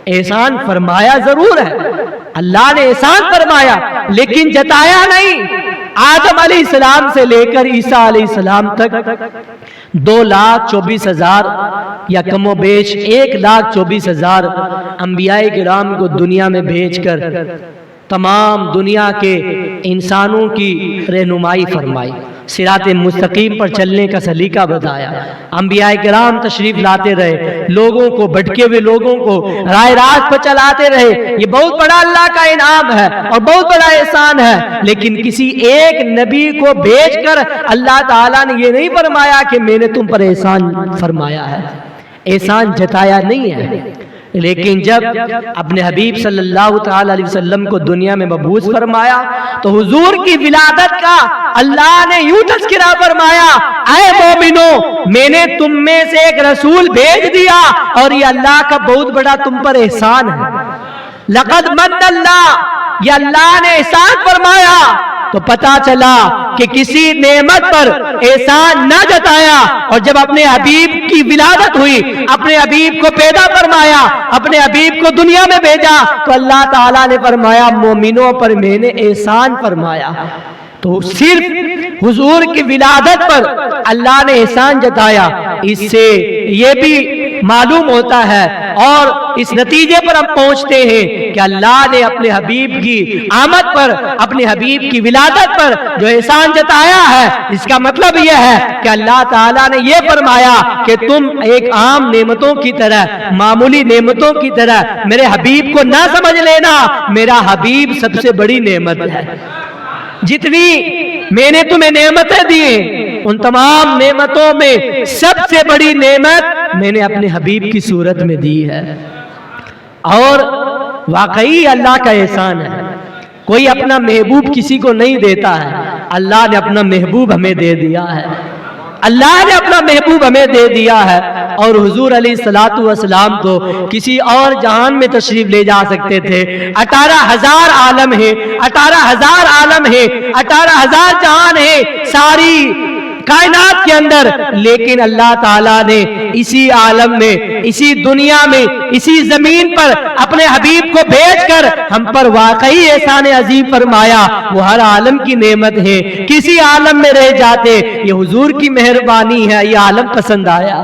احسان فرمایا ضرور ہے، اللہ نے احسان فرمایا لیکن جتایا نہیں۔ آدم علیہ السلام سے لے کر عیسیٰ علیہ السلام تک 2,24,000 یا کم و بیش 1,24,000 انبیاء کرام کو دنیا میں بھیج کر تمام دنیا کے انسانوں کی رہنمائی فرمائی، صراط مستقیم پر چلنے کا سلیقہ بتایا۔ انبیاء کرام تشریف لاتے رہے، لوگوں کو، بھٹکے ہوئے لوگوں کو راہ راست پر چلاتے رہے۔ یہ بہت بڑا اللہ کا انعام ہے اور بہت بڑا احسان ہے، لیکن کسی ایک نبی کو بھیج کر اللہ تعالیٰ نے یہ نہیں فرمایا کہ میں نے تم پر احسان فرمایا ہے، احسان جتایا نہیں ہے۔ لیکن جب اپنے حبیب صلی اللہ تعالی علیہ وسلم کو دنیا میں مبعوث فرمایا تو حضور کی ولادت کا اللہ نے یوں تذکرہ فرمایا، اے مومنو، میں نے تم میں سے ایک رسول بھیج دیا اور یہ اللہ کا بہت بڑا تم پر احسان ہے۔ لقد من اللہ، یہ اللہ نے احسان فرمایا۔ تو پتا چلا کہ کسی نعمت پر احسان نہ جتایا، اور جب اپنے حبیب کی ولادت ہوئی، اپنے حبیب کو پیدا فرمایا، اپنے حبیب کو دنیا میں بھیجا، تو اللہ تعالیٰ نے فرمایا مومنوں پر میں نے احسان فرمایا۔ تو صرف حضور کی ولادت پر اللہ نے احسان جتایا۔ اس سے یہ بھی معلوم ہوتا ہے اور اس نتیجے پر ہم پہنچتے ہیں کہ اللہ نے اپنے حبیب کی آمد پر، اپنے حبیب کی ولادت پر جو احسان جتایا ہے، اس کا مطلب یہ ہے کہ اللہ تعالیٰ نے یہ فرمایا کہ تم ایک عام نعمتوں کی طرح، معمولی نعمتوں کی طرح میرے حبیب کو نہ سمجھ لینا، میرا حبیب سب سے بڑی نعمت ہے۔ جتنی میں نے تمہیں نعمتیں دی ہیں، ان تمام نعمتوں میں سب سے بڑی نعمت میں نے اپنے حبیب کی صورت میں دی ہے۔ اور واقعی اللہ کا احسان ہے، کوئی اپنا محبوب کسی کو نہیں دیتا ہے، اللہ نے اپنا محبوب ہمیں دے دیا ہے، اللہ نے اپنا محبوب ہمیں دے دیا ہے۔ اور حضور علیہ السلام تو کسی اور جہان میں تشریف لے جا سکتے تھے۔ 18,000 عالم ہے، 18,000 عالم ہے، 18,000 جہان ہے ساری کائنات کے اندر، لیکن اللہ تعالیٰ نے اسی عالم میں، اسی دنیا میں، اسی زمین پر اپنے حبیب کو بھیج کر ہم پر واقعی احسان عظیم فرمایا۔ وہ ہر عالم کی نعمت ہے، کسی عالم میں رہ جاتے، یہ حضور کی مہربانی ہے، یہ عالم پسند آیا۔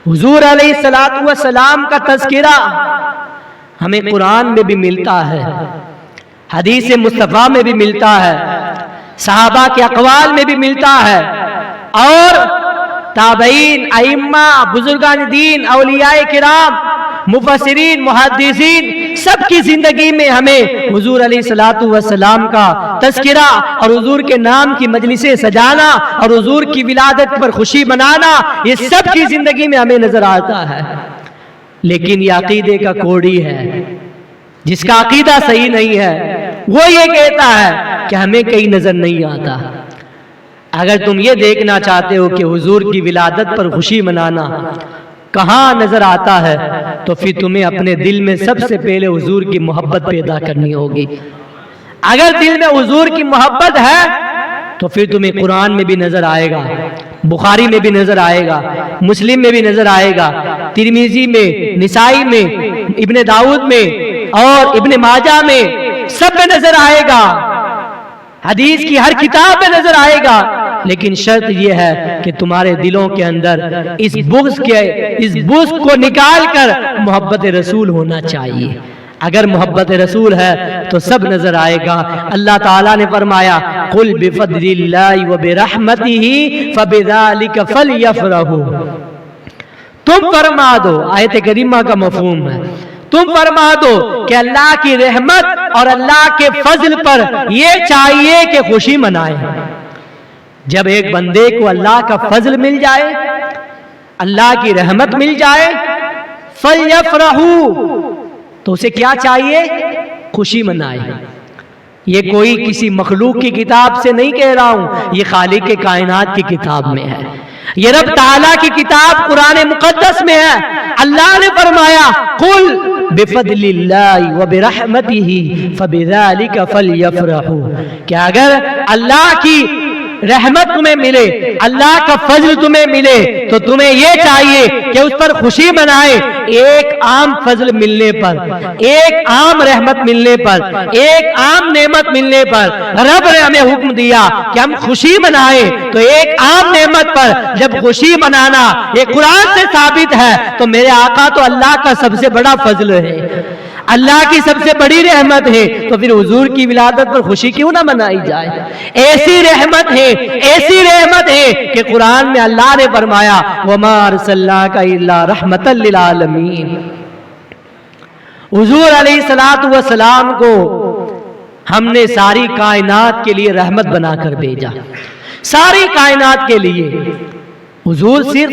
حضور علیہ السلام کا تذکرہ ہمیں قرآن میں بھی ملتا ہے، حدیث مصطفیٰ میں بھی ملتا ہے، صحابہ کے اقوال میں بھی ملتا ہے، اور تابعین، ائمہ، بزرگان دین، اولیاء کرام، مفسرین، محدثین، سب کی زندگی میں ہمیں حضور علیہ السلام کا تذکرہ اور حضور کے نام کی مجلسیں سجانا اور حضور کی ولادت پر خوشی منانا، یہ سب کی زندگی میں ہمیں نظر آتا ہے۔ لیکن یہ عقیدے کا کوڑی ہے، جس کا عقیدہ صحیح نہیں ہے، وہ یہ کہتا ہے کہ ہمیں کہیں نظر نہیں آتا۔ اگر تم یہ دیکھنا چاہتے ہو کہ حضور کی ولادت پر خوشی منانا کہاں نظر آتا ہے، تو پھر تمہیں اپنے دل میں سب سے پہلے حضور کی محبت پیدا کرنی ہوگی۔ اگر دل میں حضور کی محبت ہے تو پھر تمہیں قرآن میں بھی نظر آئے گا، بخاری میں بھی نظر آئے گا، مسلم میں بھی نظر آئے گا، ترمذی میں، نسائی میں، ابن داؤد میں اور ابن ماجہ میں، سب میں نظر آئے گا، حدیث کی ہر کتاب میں نظر آئے گا لیکن شرط یہ ہے کہ تمہارے دلوں کے اندر اس بغض کو نکال کر محبت رسول ہونا چاہیے. اگر محبت رسول ہے تو سب نظر آئے گا. اللہ تعالیٰ نے فرمایا قُلْ بِفَضْلِ اللَّهِ وَبِرَحْمَتِهِ فَبِذَلِكَ فَلْيَفْرَحُوا. تم فرما دو، آیت کریمہ کا مفہوم ہے، تم فرما دو کہ اللہ کی رحمت اور اللہ کے فضل پر یہ چاہیے کہ خوشی منائیں. جب ایک بندے کو اللہ کا فضل مل جائے، اللہ کی رحمت مل جائے، فَلْيَفْرَحُوا، تو اسے کیا چاہیے؟ خوشی منائے. یہ کوئی کسی مخلوق کی کتاب سے نہیں کہہ رہا ہوں، یہ خالق کے کائنات کی کتاب میں ہے، یہ رب تعالیٰ کی کتاب قرآن مقدس میں ہے. اللہ نے فرمایا قُلْ بِفَضْلِ اللَّهِ وَبِرَحْمَتِهِ فَبِذَلِكَ فَلْيَفْرَحُوا، کہ اگر اللہ کی رحمت تمہیں ملے، اللہ کا فضل تمہیں ملے تو تمہیں یہ چاہیے کہ اس پر خوشی منائے. ایک عام فضل ملنے پر، ایک عام رحمت ملنے پر، ایک عام نعمت ملنے پر رب نے ہمیں حکم دیا کہ ہم خوشی منائیں. تو ایک عام نعمت پر جب خوشی منانا یہ قرآن سے ثابت ہے تو میرے آقا تو اللہ کا سب سے بڑا فضل ہے، اللہ کی سب سے بڑی رحمت ہے. تو پھر حضور کی ولادت پر خوشی کیوں نہ منائی جائے؟ ایسی رحمت ہے، ایسی رحمت ہے کہ قرآن میں اللہ نے فرمایا وَمَا أَرْسَلْنَاكَ إِلَّا رَحْمَةً لِّلْعَالَمِينَ. حضور علیہ السلام کو ہم نے ساری کائنات کے لیے رحمت بنا کر بھیجا، ساری کائنات کے لیے. حضور صرف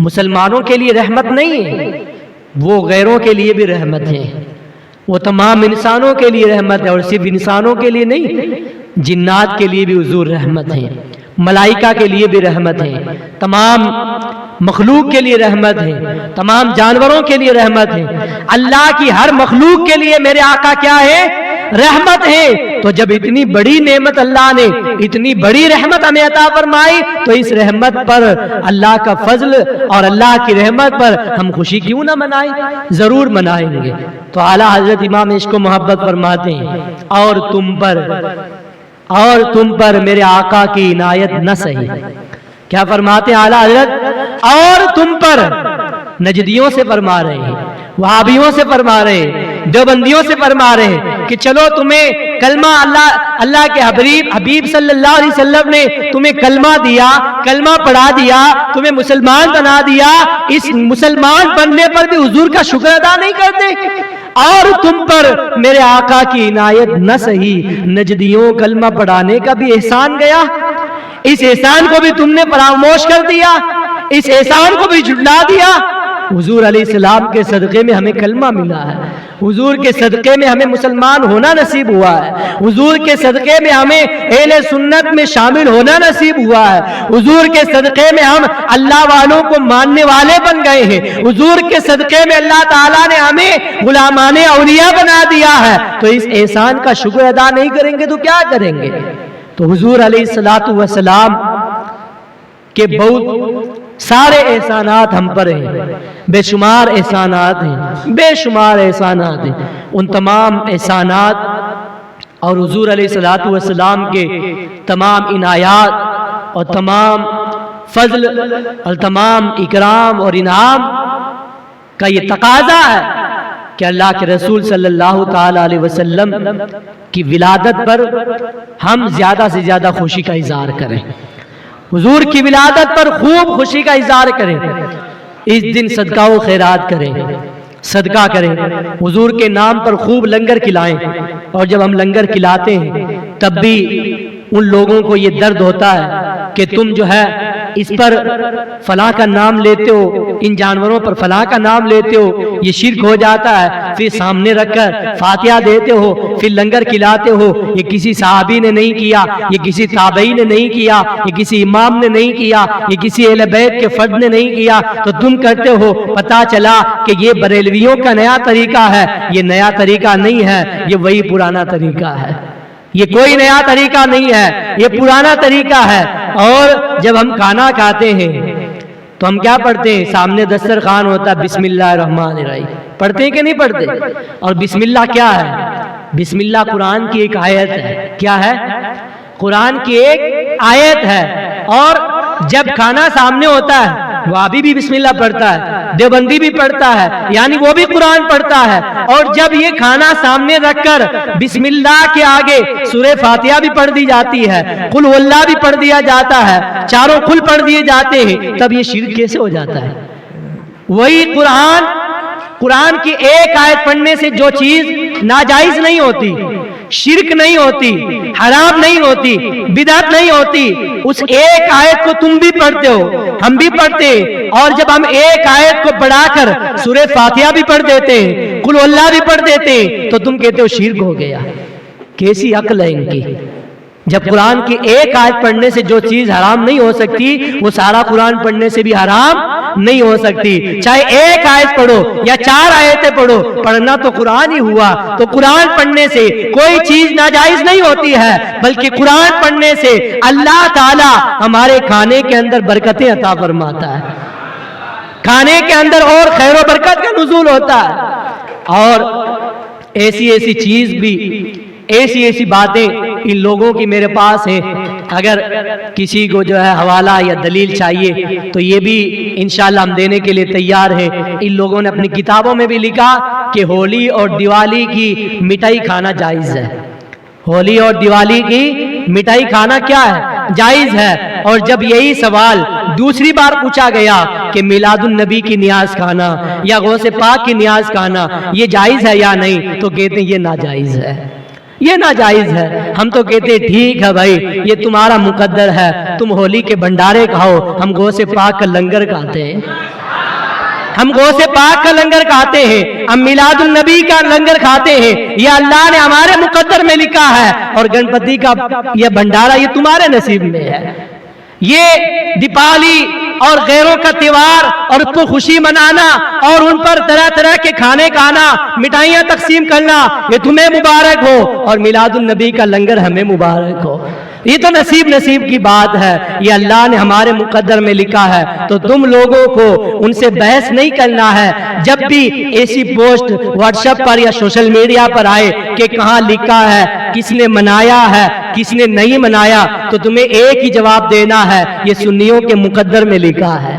مسلمانوں کے لیے رحمت نہیں ہے، وہ غیروں کے لیے بھی رحمت ہے، وہ تمام انسانوں کے لیے رحمت ہے. اور صرف انسانوں کے لیے نہیں، جنات کے لیے بھی حضور رحمت ہے، ملائکہ کے لیے بھی رحمت ہے، تمام مخلوق کے لیے رحمت ہے، تمام جانوروں کے لیے رحمت ہے. اللہ کی ہر مخلوق کے لیے میرے آقا کیا ہے؟ رحمت ہے. تو جب اتنی بڑی نعمت اللہ نے، اتنی بڑی رحمت ہمیں عطا فرمائی تو اس رحمت پر، اللہ کا فضل اور اللہ کی رحمت پر ہم خوشی کیوں نہ منائیں؟ ضرور منائیں گے. تو اعلیٰ حضرت امام عشق و محبت فرماتے ہیں اور تم پر میرے آقا کی عنایت نہ سہی. کیا فرماتے ہیں اعلیٰ حضرت؟ اور تم پر، نجدیوں سے فرما رہے ہیں، وہابیوں سے فرما رہے ہیں، دیوبندیوں سے فرما رہے ہیں کہ چلو تمہیں کلمہ اللہ کے حبیب صلی اللہ علیہ وسلم نے تمہیں کلمہ دیا، کلمہ پڑھا دیا، تمہیں مسلمان بنا دیا، اس مسلمان بننے پر بھی حضور کا شکر ادا نہیں کرتے. اور تم پر میرے آقا کی عنایت نہ سہی، نجدیوں کلمہ پڑھانے کا بھی احسان گیا، اس احسان کو بھی تم نے فراموش کر دیا، اس احسان کو بھی جھٹلا دیا. حضور علیہ السلام کے صدقے میں ہمیں کلمہ ملا ہے، حضور کے صدقے میں ہمیں مسلمان ہونا نصیب ہوا ہے، حضور کے صدقے میں ہمیں اہل سنت میں شامل ہونا نصیب ہوا ہے، حضور کے صدقے میں ہم اللہ والوں کو ماننے والے بن گئے ہیں، حضور کے صدقے میں اللہ تعالیٰ نے ہمیں غلامان اولیاء بنا دیا ہے. تو اس احسان کا شکر ادا نہیں کریں گے تو کیا کریں گے؟ تو حضور علیہ السلام کے بہت سارے احسانات ہم پر ہیں، بے شمار احسانات ہیں، بے شمار احسانات ہیں. ان تمام احسانات اور حضور علیہ السلام کے تمام عنایات اور تمام فضل اور تمام اکرام اور انعام کا یہ تقاضا ہے کہ اللہ کے رسول صلی اللہ تعالی علیہ وسلم کی ولادت پر ہم زیادہ سے زیادہ خوشی کا اظہار کریں، حضور کی ولادت پر خوب خوشی کا اظہار کریں، اس دن صدقہ و خیرات کریں، صدقہ کریں، حضور کے نام پر خوب لنگر کھلائیں. اور جب ہم لنگر کھلاتے ہیں تب بھی ان لوگوں کو یہ درد ہوتا ہے کہ تم جو ہے اس پر فلاں کا نام لیتے ہو، ان جانوروں پر فلاں کا نام لیتے ہو، یہ شرک ہو جاتا ہے. پھر سامنے رکھ کر فاتحہ دیتے ہو، پھر لنگر کھلاتے ہو. یہ کسی صحابی نے نہیں کیا، یہ کسی تابعی نے نہیں کیا، یہ کسی امام نے نہیں کیا، یہ کسی اہل بیت کے فرد نے نہیں کیا، تو تم کرتے ہو. پتہ چلا کہ یہ بریلویوں کا نیا طریقہ ہے. یہ نیا طریقہ نہیں ہے، یہ وہی پرانا طریقہ ہے. یہ کوئی نیا طریقہ نہیں ہے، یہ پرانا طریقہ ہے. اور جب ہم کھانا کھاتے ہیں تو ہم کیا پڑھتے ہیں؟ سامنے دسترخوان ہوتا ہے، بسم اللہ الرحمن الرحیم پڑھتے ہیں کہ نہیں پڑھتے؟ اور بسم اللہ کیا ہے؟ بسم اللہ قرآن کی ایک آیت ہے. کیا ہے؟ قرآن کی ایک آیت ہے، اور جب کھانا سامنے ہوتا ہے وابی بھی بسم اللہ پڑھتا ہے، دیوبندی بھی پڑھتا ہے، یعنی وہ بھی قرآن پڑھتا ہے، اور جب یہ کھانا سامنے رکھ کر بسم اللہ کے آگے سورہ فاتحہ بھی پڑھ دی جاتی ہے، قل هو اللہ بھی پڑھ دیا جاتا ہے، چاروں قل پڑھ دیے جاتے ہیں، تب یہ شرک کیسے ہو جاتا ہے؟ وہی قرآن کی ایک آیت پڑھنے سے جو چیز ناجائز نہیں ہوتی، شرک نہیں ہوتی، حرام نہیں ہوتی، بدعت نہیں ہوتی، اس ایک آیت کو تم بھی پڑھتے ہو، ہم بھی پڑھتے ہیں، اور جب ہم ایک آیت کو بڑھا کر سورہ فاتحہ بھی پڑھ دیتے ہیں، قل اللہ بھی پڑھ دیتے ہیں، تو تم کہتے ہو شرک ہو گیا۔ کیسی عقل ہے ان کی؟ جب قرآن کی ایک آیت پڑھنے سے جو چیز حرام نہیں ہو سکتی، وہ سارا قرآن پڑھنے سے بھی حرام نہیں ہو سکتی، چاہے ایک آیت پڑھو یا 4 آیتیں پڑھو، پڑھنا تو قرآن ہی ہوا۔ تو قرآن پڑھنے سے کوئی چیز ناجائز نہیں ہوتی ہے، بلکہ قرآن پڑھنے سے اللہ تعالی ہمارے کھانے کے اندر برکتیں عطا فرماتا ہے، کھانے کے اندر اور خیر و برکت کا نزول ہوتا ہے، اور ایسی چیز بھی، ایسی باتیں ان لوگوں کی میرے پاس ہیں، اگر کسی کو جو ہے حوالہ یا دلیل چاہیے تو یہ بھی انشاءاللہ ہم دینے کے لیے تیار ہیں۔ ان لوگوں نے اپنی کتابوں میں بھی لکھا کہ ہولی اور دیوالی کی مٹھائی کھانا جائز ہے، ہولی اور دیوالی کی مٹھائی کھانا کیا ہے؟ جائز ہے۔ اور جب یہی سوال دوسری بار پوچھا گیا کہ میلاد النبی کی نیاز کھانا یا غوث پاک کی نیاز کھانا یہ جائز ہے یا نہیں، تو کہتے ہیں یہ ناجائز ہے، یہ ناجائز ہے۔ ہم تو کہتے ہیں ٹھیک ہے بھائی، یہ تمہارا مقدر ہے، تم ہولی کے بھنڈارے کھاؤ، ہم غوث پاک کا لنگر کھاتے ہیں، ہم غوث پاک کا لنگر کھاتے ہیں، ہم میلاد النبی کا لنگر کھاتے ہیں، یہ اللہ نے ہمارے مقدر میں لکھا ہے، اور گنپتی کا یہ بھنڈارا یہ تمہارے نصیب میں ہے۔ یہ دیپاولی اور غیروں کا تہوار اور اس کو خوشی منانا اور ان پر طرح طرح کے کھانے کھانا، مٹھائیاں تقسیم کرنا، یہ تمہیں مبارک ہو، اور میلاد النبی کا لنگر ہمیں مبارک ہو۔ یہ تو نصیب کی بات ہے، یہ اللہ نے ہمارے مقدر میں لکھا ہے، تو تم لوگوں کو ان سے بحث نہیں کرنا ہے۔ جب بھی ایسی پوسٹ واٹس ایپ پر یا سوشل میڈیا پر آئے کہ کہاں لکھا ہے، کس نے منایا ہے، کس نے نہیں منایا، تو تمہیں ایک ہی جواب دینا ہے، یہ سنیوں کے مقدر میں لکھا ہے۔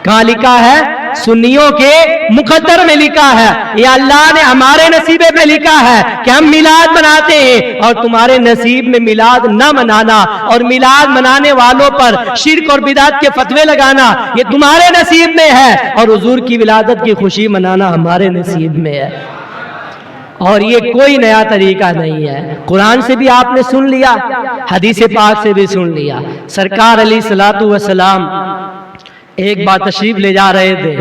کہاں لکھا ہے؟ سنیوں کے مقدر میں لکھا ہے۔ یہ اللہ نے ہمارے نصیبے میں لکھا ہے کہ ہم میلاد مناتے ہیں، اور تمہارے نصیب میں میلاد نہ منانا اور میلاد منانے والوں پر شرک اور بدعت کے فتوے لگانا یہ تمہارے نصیب میں ہے، اور حضور کی ولادت کی خوشی منانا ہمارے نصیب میں ہے۔ اور یہ کوئی نیا طریقہ نہیں ہے، قرآن سے بھی آپ نے سن لیا، حدیث پاک سے بھی سن لیا۔ سرکار علیہ الصلوۃ والسلام ایک بار تشریف لے جا رہے تھے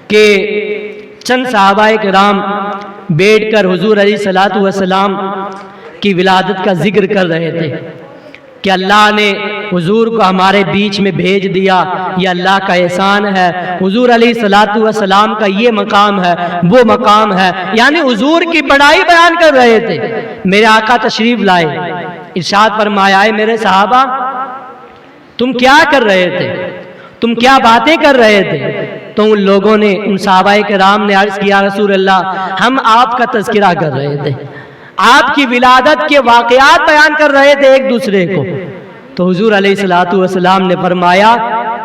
کہ چند صحابہ کرام بیٹھ کر حضور علیہ الصلوۃ والسلام کی ولادت کا ذکر کر رہے تھے کہ اللہ نے حضور کو ہمارے بیچ میں بھیج دیا، یہ اللہ کا احسان ہے، حضور علیہ الصلوۃ والسلام کا یہ مقام ہے، وہ مقام ہے، یعنی حضور کی بڑائی بیان کر رہے تھے۔ میرے آقا تشریف لائے، ارشاد فرمایا، اے میرے صحابہ تم کیا کر رہے تھے، تم کیا باتیں کر رہے تھے؟ تو ان لوگوں نے، ان صحابہ کرام نے عرض کیا، رسول اللہ ہم آپ کا تذکرہ کر رہے تھے، آپ کی ولادت کے واقعات بیان کر رہے تھے ایک دوسرے کو۔ تو حضور علیہ الصلوۃ والسلام نے فرمایا،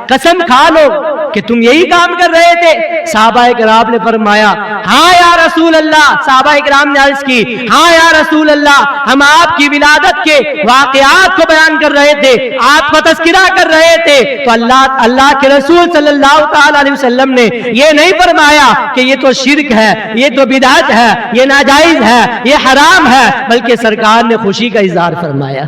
قسم کھا لو کہ تم یہی کام کر رہے تھے؟ صحابہ کرام نے فرمایا، ہاں یا رسول اللہ۔ صحابہ کرام نے عرض کی، ہاں یا رسول اللہ، ہم آپ کی ولادت کے واقعات کو بیان کر رہے تھے، آپ کا تذکرہ کر رہے تھے۔ تو اللہ کے رسول صلی اللہ تعالی علیہ وسلم نے یہ نہیں فرمایا کہ یہ تو شرک ہے، یہ تو بدعت ہے، یہ ناجائز ہے، یہ حرام ہے، بلکہ سرکار نے خوشی کا اظہار فرمایا،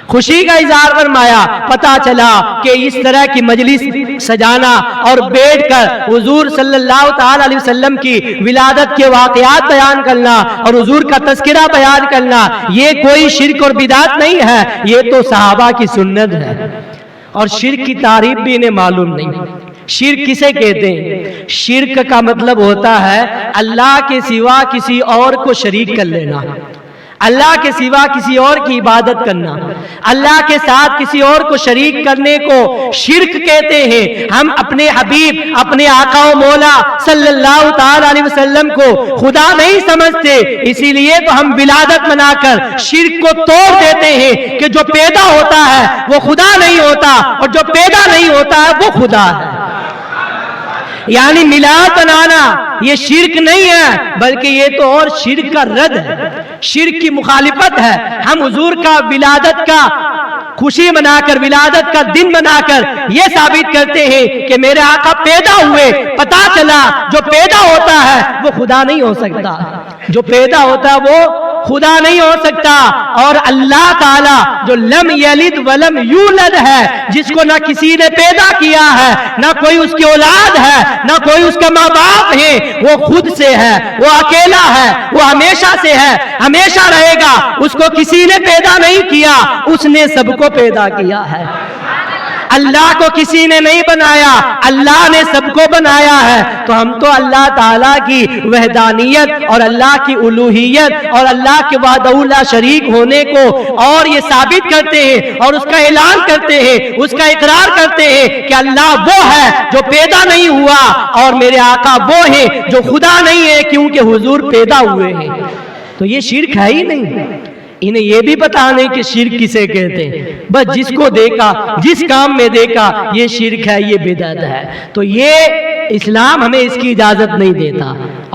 خوشی کا اظہار فرمایا۔ پتا چلا کہ اس طرح کی مجلس سجانا اور بیٹھ کر حضور صلی اللہ تعالی علیہ وسلم کی ولادت کے واقعات بیان کرنا اور حضور کا تذکرہ بیان کرنا یہ کوئی شرک اور بدعت نہیں ہے، یہ تو صحابہ کی سنت ہے۔ اور شرک کی تعریف بھی انہیں معلوم نہیں۔ شرک کسے کہتے ہیں؟ شرک کا مطلب ہوتا ہے اللہ کے سوا کسی اور کو شریک کر لینا، اللہ کے سوا کسی اور کی عبادت کرنا، اللہ کے ساتھ کسی اور کو شریک کرنے کو شرک کہتے ہیں۔ ہم اپنے حبیب، اپنے آقا و مولا صلی اللہ تعالی علیہ وسلم کو خدا نہیں سمجھتے، اسی لیے تو ہم ولادت منا کر شرک کو توڑ دیتے ہیں کہ جو پیدا ہوتا ہے وہ خدا نہیں ہوتا، اور جو پیدا نہیں ہوتا ہے وہ خدا ہے۔ یعنی میلاد بنانا یہ شرک نہیں ہے، بلکہ یہ تو اور شرک کا رد ہے، شرک کی مخالفت ہے۔ ہم حضور کا ولادت کا خوشی منا کر، ولادت کا دن بنا کر یہ ثابت کرتے ہیں کہ میرے آقا پیدا ہوئے، پتا چلا جو پیدا ہوتا ہے وہ خدا نہیں ہو سکتا، جو پیدا ہوتا ہے وہ خدا نہیں ہو سکتا۔ اور اللہ تعالی جو لم یلد ولم یولد ہے، جس کو نہ کسی نے پیدا کیا ہے، نہ کوئی اس کی اولاد ہے، نہ کوئی اس کا ماں باپ ہے، وہ خود سے ہے، وہ اکیلا ہے، وہ ہمیشہ سے ہے، ہمیشہ رہے گا۔ اس کو کسی نے پیدا نہیں کیا، اس نے سب کو پیدا کیا ہے۔ اللہ کو کسی نے نہیں بنایا، اللہ نے سب کو بنایا ہے۔ تو ہم تو اللہ تعالیٰ کی وحدانیت اور اللہ کی الوہیت اور اللہ کے وحدہ لا شریک ہونے کو اور یہ ثابت کرتے ہیں اور اس کا اعلان کرتے ہیں، اس کا اقرار کرتے ہیں کہ اللہ وہ ہے جو پیدا نہیں ہوا، اور میرے آقا وہ ہے جو خدا نہیں ہے، کیونکہ حضور پیدا ہوئے ہیں۔ تو یہ شرک ہے ہی نہیں۔ انہیں یہ بھی پتا نہیں کہ شرک کسے کہتے ہیں، بس جس کو دیکھا، جس کام میں دیکھا یہ شرک ہے، یہ بدعت ہے۔ تو یہ اسلام ہمیں اس کی اجازت نہیں دیتا۔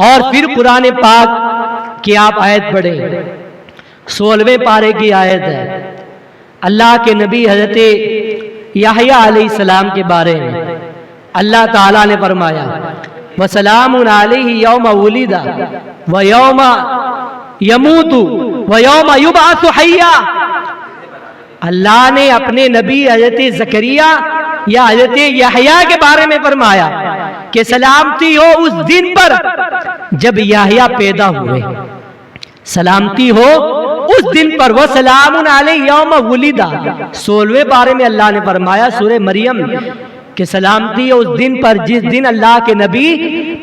اور پھر قرآن پاک کی آپ آیت پڑھیں، 16ویں پارے کی آیت ہے، اللہ کے نبی حضرت یحییٰ علیہ السلام کے بارے میں اللہ تعالیٰ نے فرمایا وَسَلَامٌ عَلَيْهِ يَوْمَ وُلِدَ وَيَوْمَ يَمُوتُ وَيَوْمَ يُبْعَثُ حَيًّا۔ اللہ نے اپنے نبی حضرت زکریا یا حضرت یحییٰ کے بارے میں فرمایا کہ سلامتی ہو اس دن پر جب یحییٰ پیدا ہوئے، سلامتی ہو اس دن پر۔ وَسَلَامٌ عَلَيْهِ يَوْمَ وُلِدَ، 16ویں بارے میں اللہ نے فرمایا سورہ مریم کہ سلامتی ہو اس دن پر جس دن اللہ کے نبی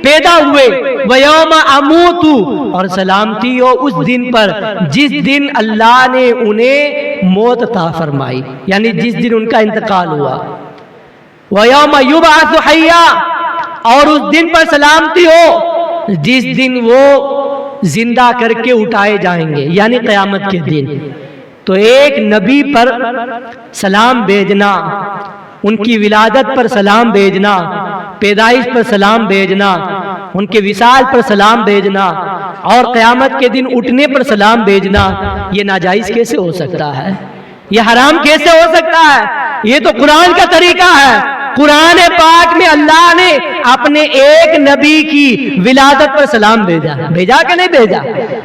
پیدا ہوئے، وَيَوْمَ أَمُوتُ، اور سلامتی ہو اس دن پر جس دن اللہ نے انہیں موت عطا فرمائی، یعنی جس دن ان کا انتقال ہوا۔ وَيَوْمَ يُبْعَثُ حَيًّا، اور اس دن پر سلامتی ہو جس دن وہ زندہ کر کے اٹھائے جائیں گے، یعنی قیامت کے دن۔ تو ایک نبی پر سلام بھیجنا، ان کی ولادت پر سلام بھیجنا، پیدائش پر سلام بھیجنا، ان کے وصال پر سلام بھیجنا، اور قیامت کے دن اٹھنے پر سلام بھیجنا، یہ ناجائز کیسے ہو سکتا ہے؟ یہ حرام کیسے ہو سکتا ہے؟ یہ تو قرآن کا طریقہ ہے۔ قرآن پاک میں اللہ نے اپنے ایک نبی کی ولادت پر سلام بھیجا، بھیجا کہ نہیں بھیجا؟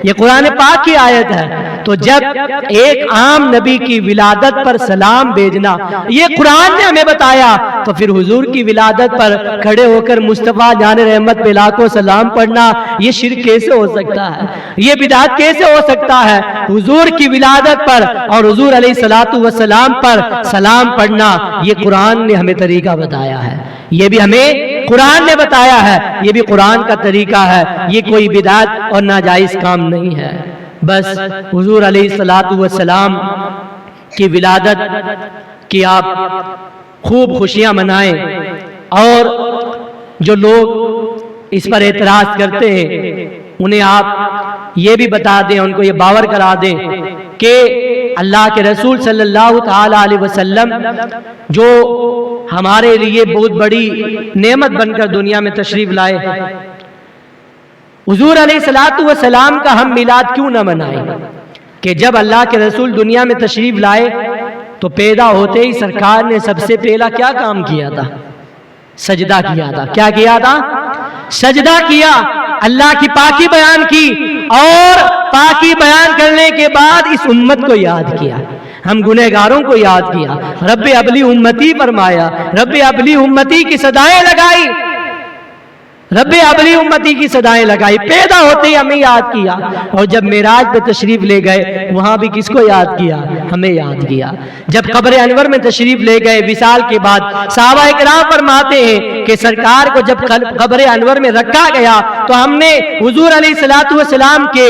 یہ قرآن پاک کی آیت ہے۔ تو جب ایک عام نبی کی ولادت پر سلام بھیجنا یہ قرآن نے ہمیں بتایا، تو پھر حضور کی ولادت پر کھڑے ہو کر مصطفیٰ جان رحمت پہ لاکھوں سلام پڑھنا یہ شرک کیسے ہو سکتا ہے؟ یہ بدعت کیسے ہو سکتا ہے؟ حضور کی ولادت پر اور حضور علیہ الصلوۃ والسلام پر سلام پڑھنا یہ قرآن نے ہمیں طریقہ بتایا ہے، یہ بھی ہمیں قرآن نے بتایا ہے، یہ بھی قرآن کا طریقہ ہے، یہ کوئی بدعت اور ناجائز کام نہیں ہے۔ بس حضور علیہ الصلوۃ والسلام کی ولادت کی آپ خوب خوشیاں منائیں، اور جو لوگ اس پر اعتراض کرتے ہیں انہیں آپ یہ بھی بتا دیں، ان کو یہ باور کرا دیں کہ اللہ کے رسول صلی اللہ تعالی علیہ وسلم جو ہمارے لیے بہت بڑی نعمت بن کر دنیا میں تشریف لائے، حضور علیہ الصلوۃ والسلام کا ہم میلاد کیوں نہ منائیں؟ کہ جب اللہ کے رسول دنیا میں تشریف لائے تو پیدا ہوتے ہی سرکار نے سب سے پہلا کیا کام کیا تھا؟ سجدہ کیا تھا۔ کیا کیا تھا؟ سجدہ کیا، اللہ کی پاکی بیان کی، اور پاکی بیان کرنے کے بعد اس امت کو یاد کیا، ہم گنہگاروں کو یاد کیا، رب ابلی امتی فرمایا، رب ابلی امتی کی صدائیں لگائی، رب ابلی امتی کی صدائیں لگائی، پیدا ہوتے ہی ہمیں یاد کیا۔ اور جب معراج پہ تشریف لے گئے وہاں بھی کس کو یاد کیا؟ ہمیں یاد کیا۔ جب قبر انور میں تشریف لے گئے وصال کے بعد، صحابہ کرام فرماتے ہیں کہ سرکار کو جب قبر انور میں رکھا گیا تو ہم نے حضور علیہ الصلوۃ والسلام کے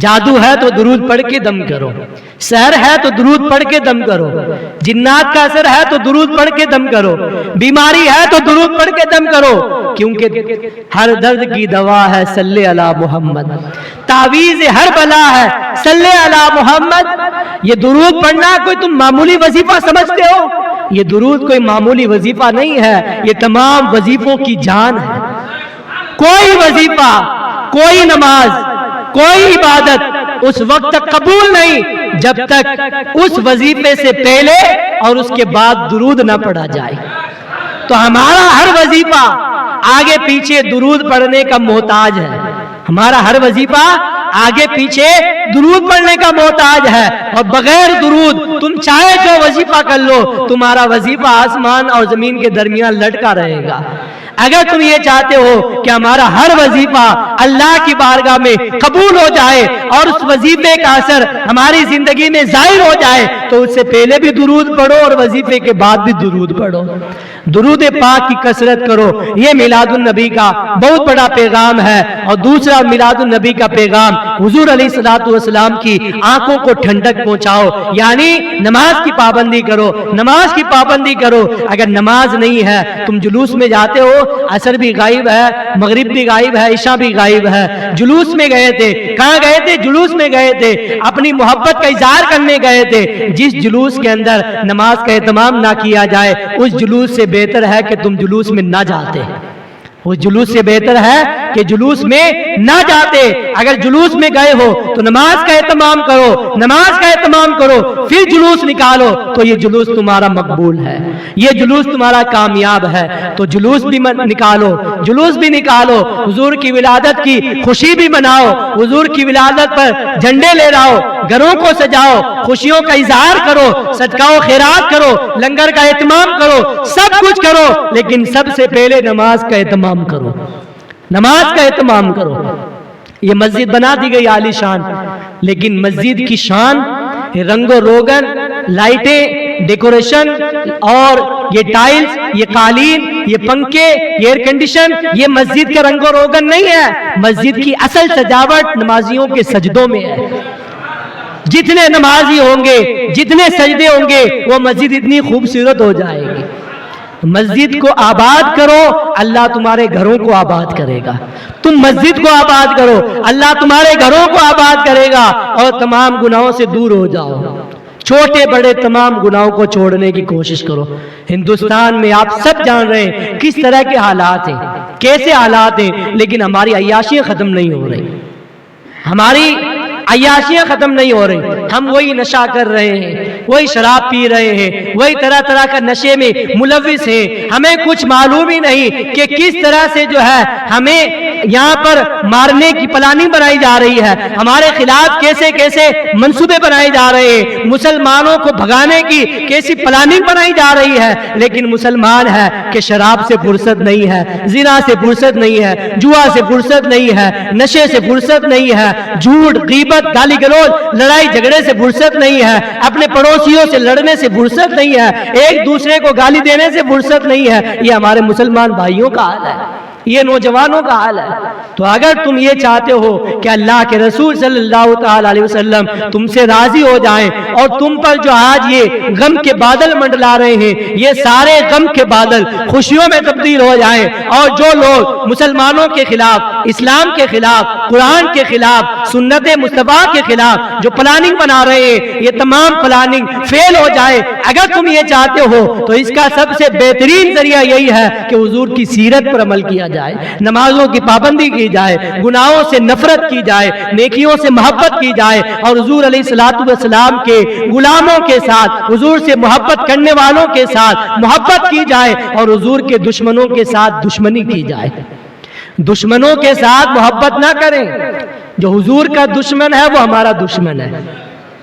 جادو ہے تو درود پڑھ کے دم کرو، سحر ہے تو درود پڑھ کے دم کرو، جنات کا اثر ہے تو درود پڑھ کے دم کرو، بیماری ہے تو درود پڑھ کے دم کرو، کیونکہ ہر درد کی دوا ہے صلی علی محمد، تعویذ ہر بلا ہے صلی علی محمد۔ یہ درود پڑھنا کوئی تم معمولی وظیفہ سمجھتے ہو؟ یہ درود کوئی معمولی وظیفہ نہیں ہے، یہ تمام وظیفوں کی جان ہے۔ کوئی وظیفہ، کوئی نماز، کوئی عبادت اس وقت تک قبول نہیں جب تک اس وظیفے سے پہلے اور اس کے بعد درود نہ پڑھا جائے۔ تو ہمارا ہر وظیفہ آگے پیچھے درود پڑھنے کا محتاج ہے، ہمارا ہر وظیفہ آگے پیچھے درود پڑھنے کا محتاج ہے، اور بغیر درود تم چاہے جو وظیفہ کر لو، تمہارا وظیفہ آسمان اور زمین کے درمیان لٹکا رہے گا۔ اگر تم یہ چاہتے ہو کہ ہمارا ہر وظیفہ اللہ کی بارگاہ میں قبول ہو جائے اور اس وظیفے کا اثر ہماری زندگی میں ظاہر ہو جائے، تو اس سے پہلے بھی درود پڑھو اور وظیفے کے بعد بھی درود پڑھو، درود پاک کی کثرت کرو۔ یہ میلاد النبی کا بہت بڑا پیغام ہے۔ اور دوسرا میلاد النبی کا پیغام حضور علیہ الصلوۃ والسلام کی آنکھوں کو ٹھنڈک پہنچاؤ، یعنی نماز کی پابندی کرو، نماز کی پابندی کرو۔ اگر نماز نہیں ہے، تم جلوس میں جاتے ہو، عصر بھی غائب ہے، مغرب بھی غائب ہے، عشاء بھی غائب ہے، جلوس میں گئے تھے، کہاں گئے تھے؟ جلوس میں گئے تھے، اپنی محبت کا اظہار کرنے گئے تھے۔ جس جلوس کے اندر نماز کا اہتمام نہ کیا جائے، اس جلوس سے بہتر ہے کہ تم جلوس میں نہ جاتے، اس جلوس سے بہتر ہے کہ جلوس میں نہ جاتے۔ اگر جلوس میں گئے ہو تو نماز کا اہتمام کرو، نماز کا اہتمام کرو، پھر جلوس نکالو تو یہ جلوس تمہارا مقبول ہے، یہ جلوس تمہارا کامیاب ہے۔ تو جلوس بھی نکالو، جلوس بھی نکالو، حضور کی ولادت کی خوشی بھی مناؤ، حضور کی ولادت پر جھنڈے لے لاؤ، گھروں کو سجاؤ، خوشیوں کا اظہار کرو، صدقہ و خیرات کرو، لنگر کا اہتمام کرو، سب کچھ کرو، لیکن سب سے پہلے نماز کا اہتمام کرو، نماز کا اہتمام کرو۔ یہ مسجد بنا دی گئی عالی شان، لیکن مسجد کی شان رنگ و روگن، لائٹیں، ڈیکوریشن، اور یہ ٹائلز، یہ قالین، یہ پنکھے، یہ ایئر کنڈیشن، یہ مسجد کا رنگ و روگن نہیں ہے۔ مسجد کی اصل سجاوٹ نمازیوں کے سجدوں میں ہے۔ جتنے نمازی ہوں گے، جتنے سجدے ہوں گے، وہ مسجد اتنی خوبصورت ہو جائے گی۔ مسجد کو آباد کرو، اللہ تمہارے گھروں کو آباد کرے گا۔ تم مسجد کو آباد کرو، اللہ تمہارے گھروں کو آباد کرے گا، اور تمام گناہوں سے دور ہو جاؤ۔ چھوٹے بڑے تمام گناہوں کو چھوڑنے کی کوشش کرو۔ ہندوستان میں آپ سب جان رہے ہیں کس طرح کے حالات ہیں، کیسے حالات ہیں، لیکن ہماری عیاشیاں ختم نہیں ہو رہی، ہماری عیاشیاں ختم نہیں ہو رہی۔ ہم وہی نشہ کر رہے ہیں، وہی شراب پی رہے ہیں، وہی طرح طرح کا نشے میں ملوث ہیں۔ ہمیں کچھ معلوم ہی نہیں کہ کس طرح سے جو ہے ہمیں یہاں پر مارنے کی پلاننگ بنائی جا رہی ہے، ہمارے خلاف کیسے کیسے منصوبے بنائے جا رہے ہیں، مسلمانوں کو بھگانے کی کیسی پلاننگ بنائی جا رہی ہے۔ لیکن مسلمان ہے کہ شراب سے فرصت نہیں ہے، زنا سے فرصت نہیں ہے، جوا سے فرصت نہیں ہے، نشے سے فرصت نہیں ہے، جھوٹ، غیبت، گالی گلوچ، لڑائی جھگڑے سے فرصت نہیں ہے، اپنے پڑوسیوں سے لڑنے سے فرصت نہیں ہے، ایک دوسرے کو گالی دینے سے فرصت نہیں ہے۔ یہ ہمارے مسلمان بھائیوں کا حال ہے، یہ نوجوانوں کا حال ہے۔ تو اگر تم یہ چاہتے ہو کہ اللہ کے رسول صلی اللہ تعالی علیہ وسلم تم سے راضی ہو جائیں، اور تم پر جو آج یہ غم کے بادل منڈلا رہے ہیں، یہ سارے غم کے بادل خوشیوں میں تبدیل ہو جائیں، اور جو لوگ مسلمانوں کے خلاف، اسلام کے خلاف، قرآن کے خلاف، سنت مصطفیٰ کے خلاف جو پلاننگ بنا رہے ہیں، یہ تمام پلاننگ فیل ہو جائے۔ اگر تم یہ چاہتے ہو تو اس کا سب سے بہترین ذریعہ یہی ہے کہ حضور کی سیرت پر عمل کیا جائے، نمازوں کی پابندی کی جائے، گناہوں سے نفرت کی جائے، نیکیوں سے محبت کی جائے، اور حضور علیہ الصلوۃ والسلام کے غلاموں کے ساتھ، حضور سے محبت کرنے والوں کے ساتھ محبت کی جائے، اور حضور کے دشمنوں کے ساتھ دشمنی کی جائے۔ دشمنوں کے ساتھ محبت نہ کریں، جو حضور کا دشمن ہے وہ ہمارا دشمن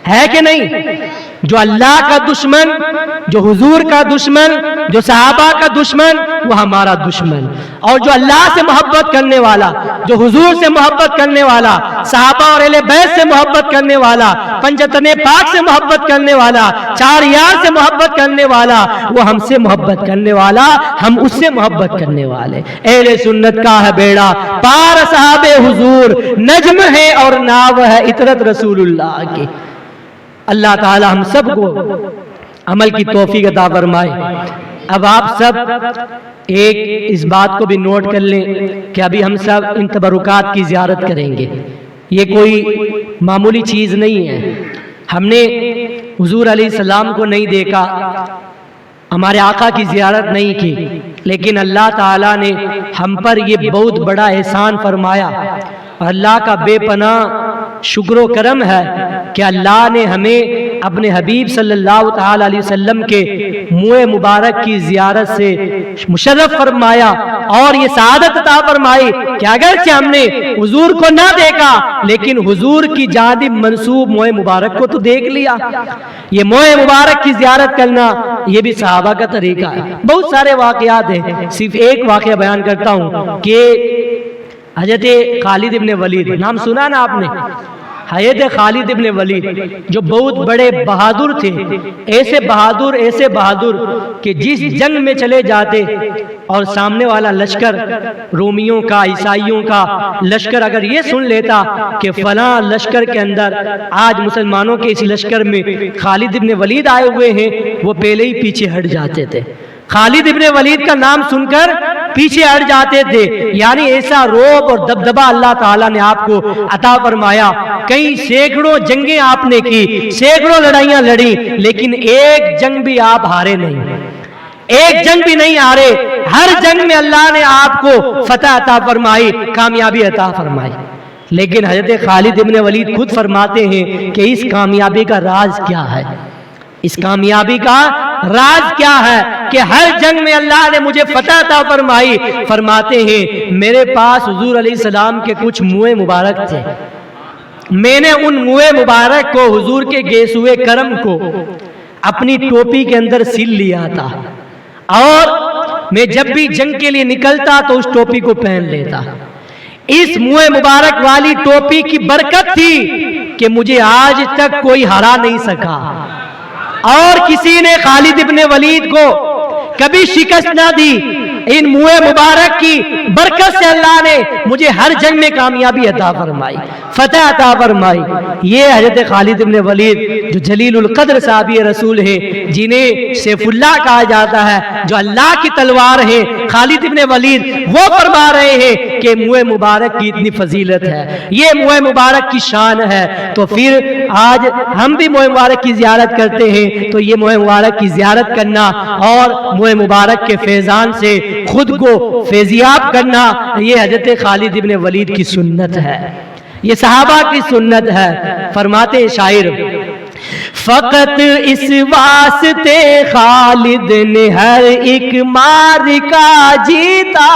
ہے کہ نہیں؟ جو اللہ کا دشمن، جو حضور کا دشمن، جو صحابہ کا دشمن، وہ ہمارا دشمن۔ اور جو اللہ سے محبت کرنے والا، جو حضور سے محبت کرنے والا، صحابہ اور اہل بیت سے محبت کرنے والا، پنجتن پاک سے محبت کرنے والا، چار یار سے محبت کرنے والا، وہ ہم سے محبت کرنے والا، ہم اس سے محبت کرنے والے۔ اہل سنت کا ہے بیڑا پار صحاب حضور، نجم ہے اور ناو ہے عطرت رسول اللہ کی۔ اللہ تعالی ہم سب کو عمل کی توفیق عطا فرمائے۔ اب آپ سب ایک اس بات کو بھی نوٹ کر لیں کہ ابھی ہم سب ان تبرکات کی زیارت کریں گے، یہ کوئی معمولی چیز نہیں ہے۔ ہم نے حضور علیہ السلام کو نہیں دیکھا، ہمارے آقا کی زیارت نہیں کی، لیکن اللہ تعالیٰ نے ہم پر یہ بہت بڑا احسان فرمایا، اور اللہ کا بے پناہ شکر و کرم ہے کہ اللہ نے ہمیں اپنے حبیب صلی اللہ تعالی علیہ وسلم کے منہ مبارک کی زیارت سے مشرف فرمایا، اور یہ سعادت عطا فرمائی کہ اگرچہ ہم نے حضور کو نہ دیکھا لیکن حضور کی جانب منسوب منہ مبارک کو تو دیکھ لیا۔ یہ منہ مبارک کی زیارت کرنا یہ بھی صحابہ کا طریقہ ہے۔ بہت سارے واقعات ہیں، صرف ایک واقعہ بیان کرتا ہوں کہ حضرت خالد ابن ولید، نام سنا نا آپ نے؟ حضرت خالد ابن ولید جو بہت بڑے بہادر تھے، ایسے بہادر کہ جس جنگ میں چلے جاتے اور سامنے والا لشکر رومیوں کا، عیسائیوں کا لشکر اگر یہ سن لیتا کہ فلاں لشکر کے اندر آج مسلمانوں کے اس لشکر میں خالد ابن ولید آئے ہوئے ہیں، وہ پہلے ہی پیچھے ہٹ جاتے تھے۔ خالد ابن ولید کا نام سن کر پیچھے ہٹ جاتے تھے، یعنی ایسا روب اور دبدبا اللہ تعالیٰ نے آپ کو عطا فرمایا۔ کئی سینکڑوں جنگیں آپ نے کی، سینکڑوں لڑائیاں لڑی، لیکن ایک جنگ بھی آپ ہارے نہیں، ایک جنگ بھی نہیں ہارے۔ ہر جنگ میں اللہ نے آپ کو فتح عطا فرمائی، کامیابی عطا فرمائی۔ لیکن حضرت خالد ابن ولید خود فرماتے ہیں کہ اس کامیابی کا راز کیا ہے، اس کامیابی کا راز کیا ہے کہ ہر جنگ میں اللہ نے مجھے فتح عطا فرمائی۔ فرماتے ہیں میرے پاس حضور علیہ السلام کے کچھ منہ مبارک تھے، میں نے ان منہ مبارک کو، حضور کے گیسوئے کرم کو اپنی ٹوپی کے اندر سل لیا تھا، اور میں جب بھی جنگ کے لیے نکلتا تو اس ٹوپی کو پہن لیتا۔ اس منہ مبارک والی ٹوپی کی برکت تھی کہ مجھے آج تک کوئی ہرا نہیں سکا، اور کسی نے خالد ابن ولید کو کبھی شکست نہ دی۔ ان منہ مبارک کی برکت سے اللہ نے مجھے ہر جنگ میں کامیابی عطا فرمائی، فتح عطا فرمائی۔ یہ حضرت خالد ابن ولید جو جلیل القدر صحابی رسول ہے، جنہیں سیف اللہ کہا جاتا ہے، جو اللہ کی تلوار ہے، خالد ابن ولید وہ فرما رہے ہیں کہ منہ مبارک کی اتنی فضیلت ہے، یہ منہ مبارک کی شان ہے۔ تو پھر آج ہم بھی منہ مبارک کی زیارت کرتے ہیں، تو یہ منہ مبارک کی زیارت کرنا اور منہ مبارک کے فیضان سے خود کو فیضیاب کرنا، یہ حضرت خالد ابن ولید کی سنت ہے، یہ صحابہ کی سنت ہے۔ فرماتے شاعر فقط اس واسطے خالد نے ہر ایک معرکہ جیتا،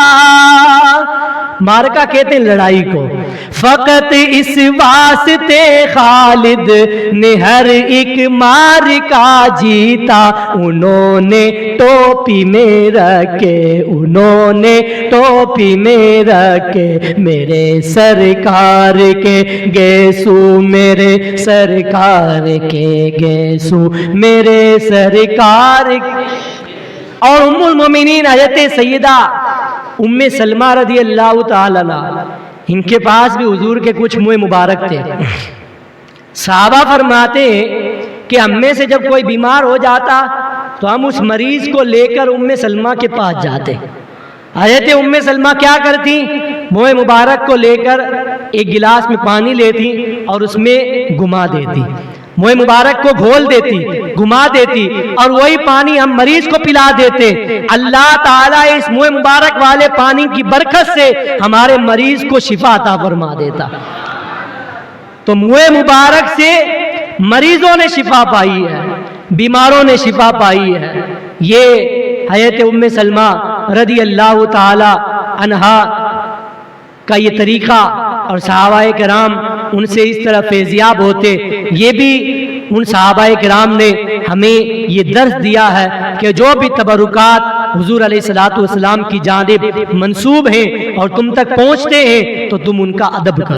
معرکہ کہتے ہیں لڑائی کو، فقط اس واسطے خالد نے ہر ایک معرکہ جیتا، انہوں نے ٹوپی میں رکھے، انہوں نے ٹوپی میں رکھے میرے سرکار کے گیسو، میرے سرکار کے گیسو، میرے سرکار۔ اور ام المومنین حضرت سیدہ ام سلمہ رضی اللہ تعالی عنہ، ان کے پاس بھی حضور کے کچھ منہ مبارک تھے۔ صحابہ فرماتے ہیں کہ ہم میں سے جب کوئی بیمار ہو جاتا تو ہم اس مریض کو لے کر ام سلمہ کے پاس جاتے۔ حضرت ام سلمہ کیا کرتی؟ منہ مبارک کو لے کر ایک گلاس میں پانی لیتی اور اس میں گھما دیتی، منہ مبارک کو گھول دیتی، گھما دیتی، اور وہی پانی ہم مریض کو پلا دیتے۔ اللہ تعالیٰ اس منہ مبارک والے پانی کی برکت سے ہمارے مریض کو شفا عطا فرما دیتا۔ تو منہ مبارک سے مریضوں نے شفا پائی ہے، بیماروں نے شفا پائی ہے۔ یہ حضرت ام سلمہ رضی اللہ تعالی عنہا کا یہ طریقہ، اور صحابہ کرام ان سے اس طرح فیضیاب ہوتے۔ یہ بھی ان صحابہ کرام نے ہمیں یہ درس دیا ہے کہ جو بھی تبرکات حضور علیہ الصلوۃ والسلام کی جانب منسوب ہیں اور تم تک پہنچتے ہیں تو تم ان کا ادب کرو۔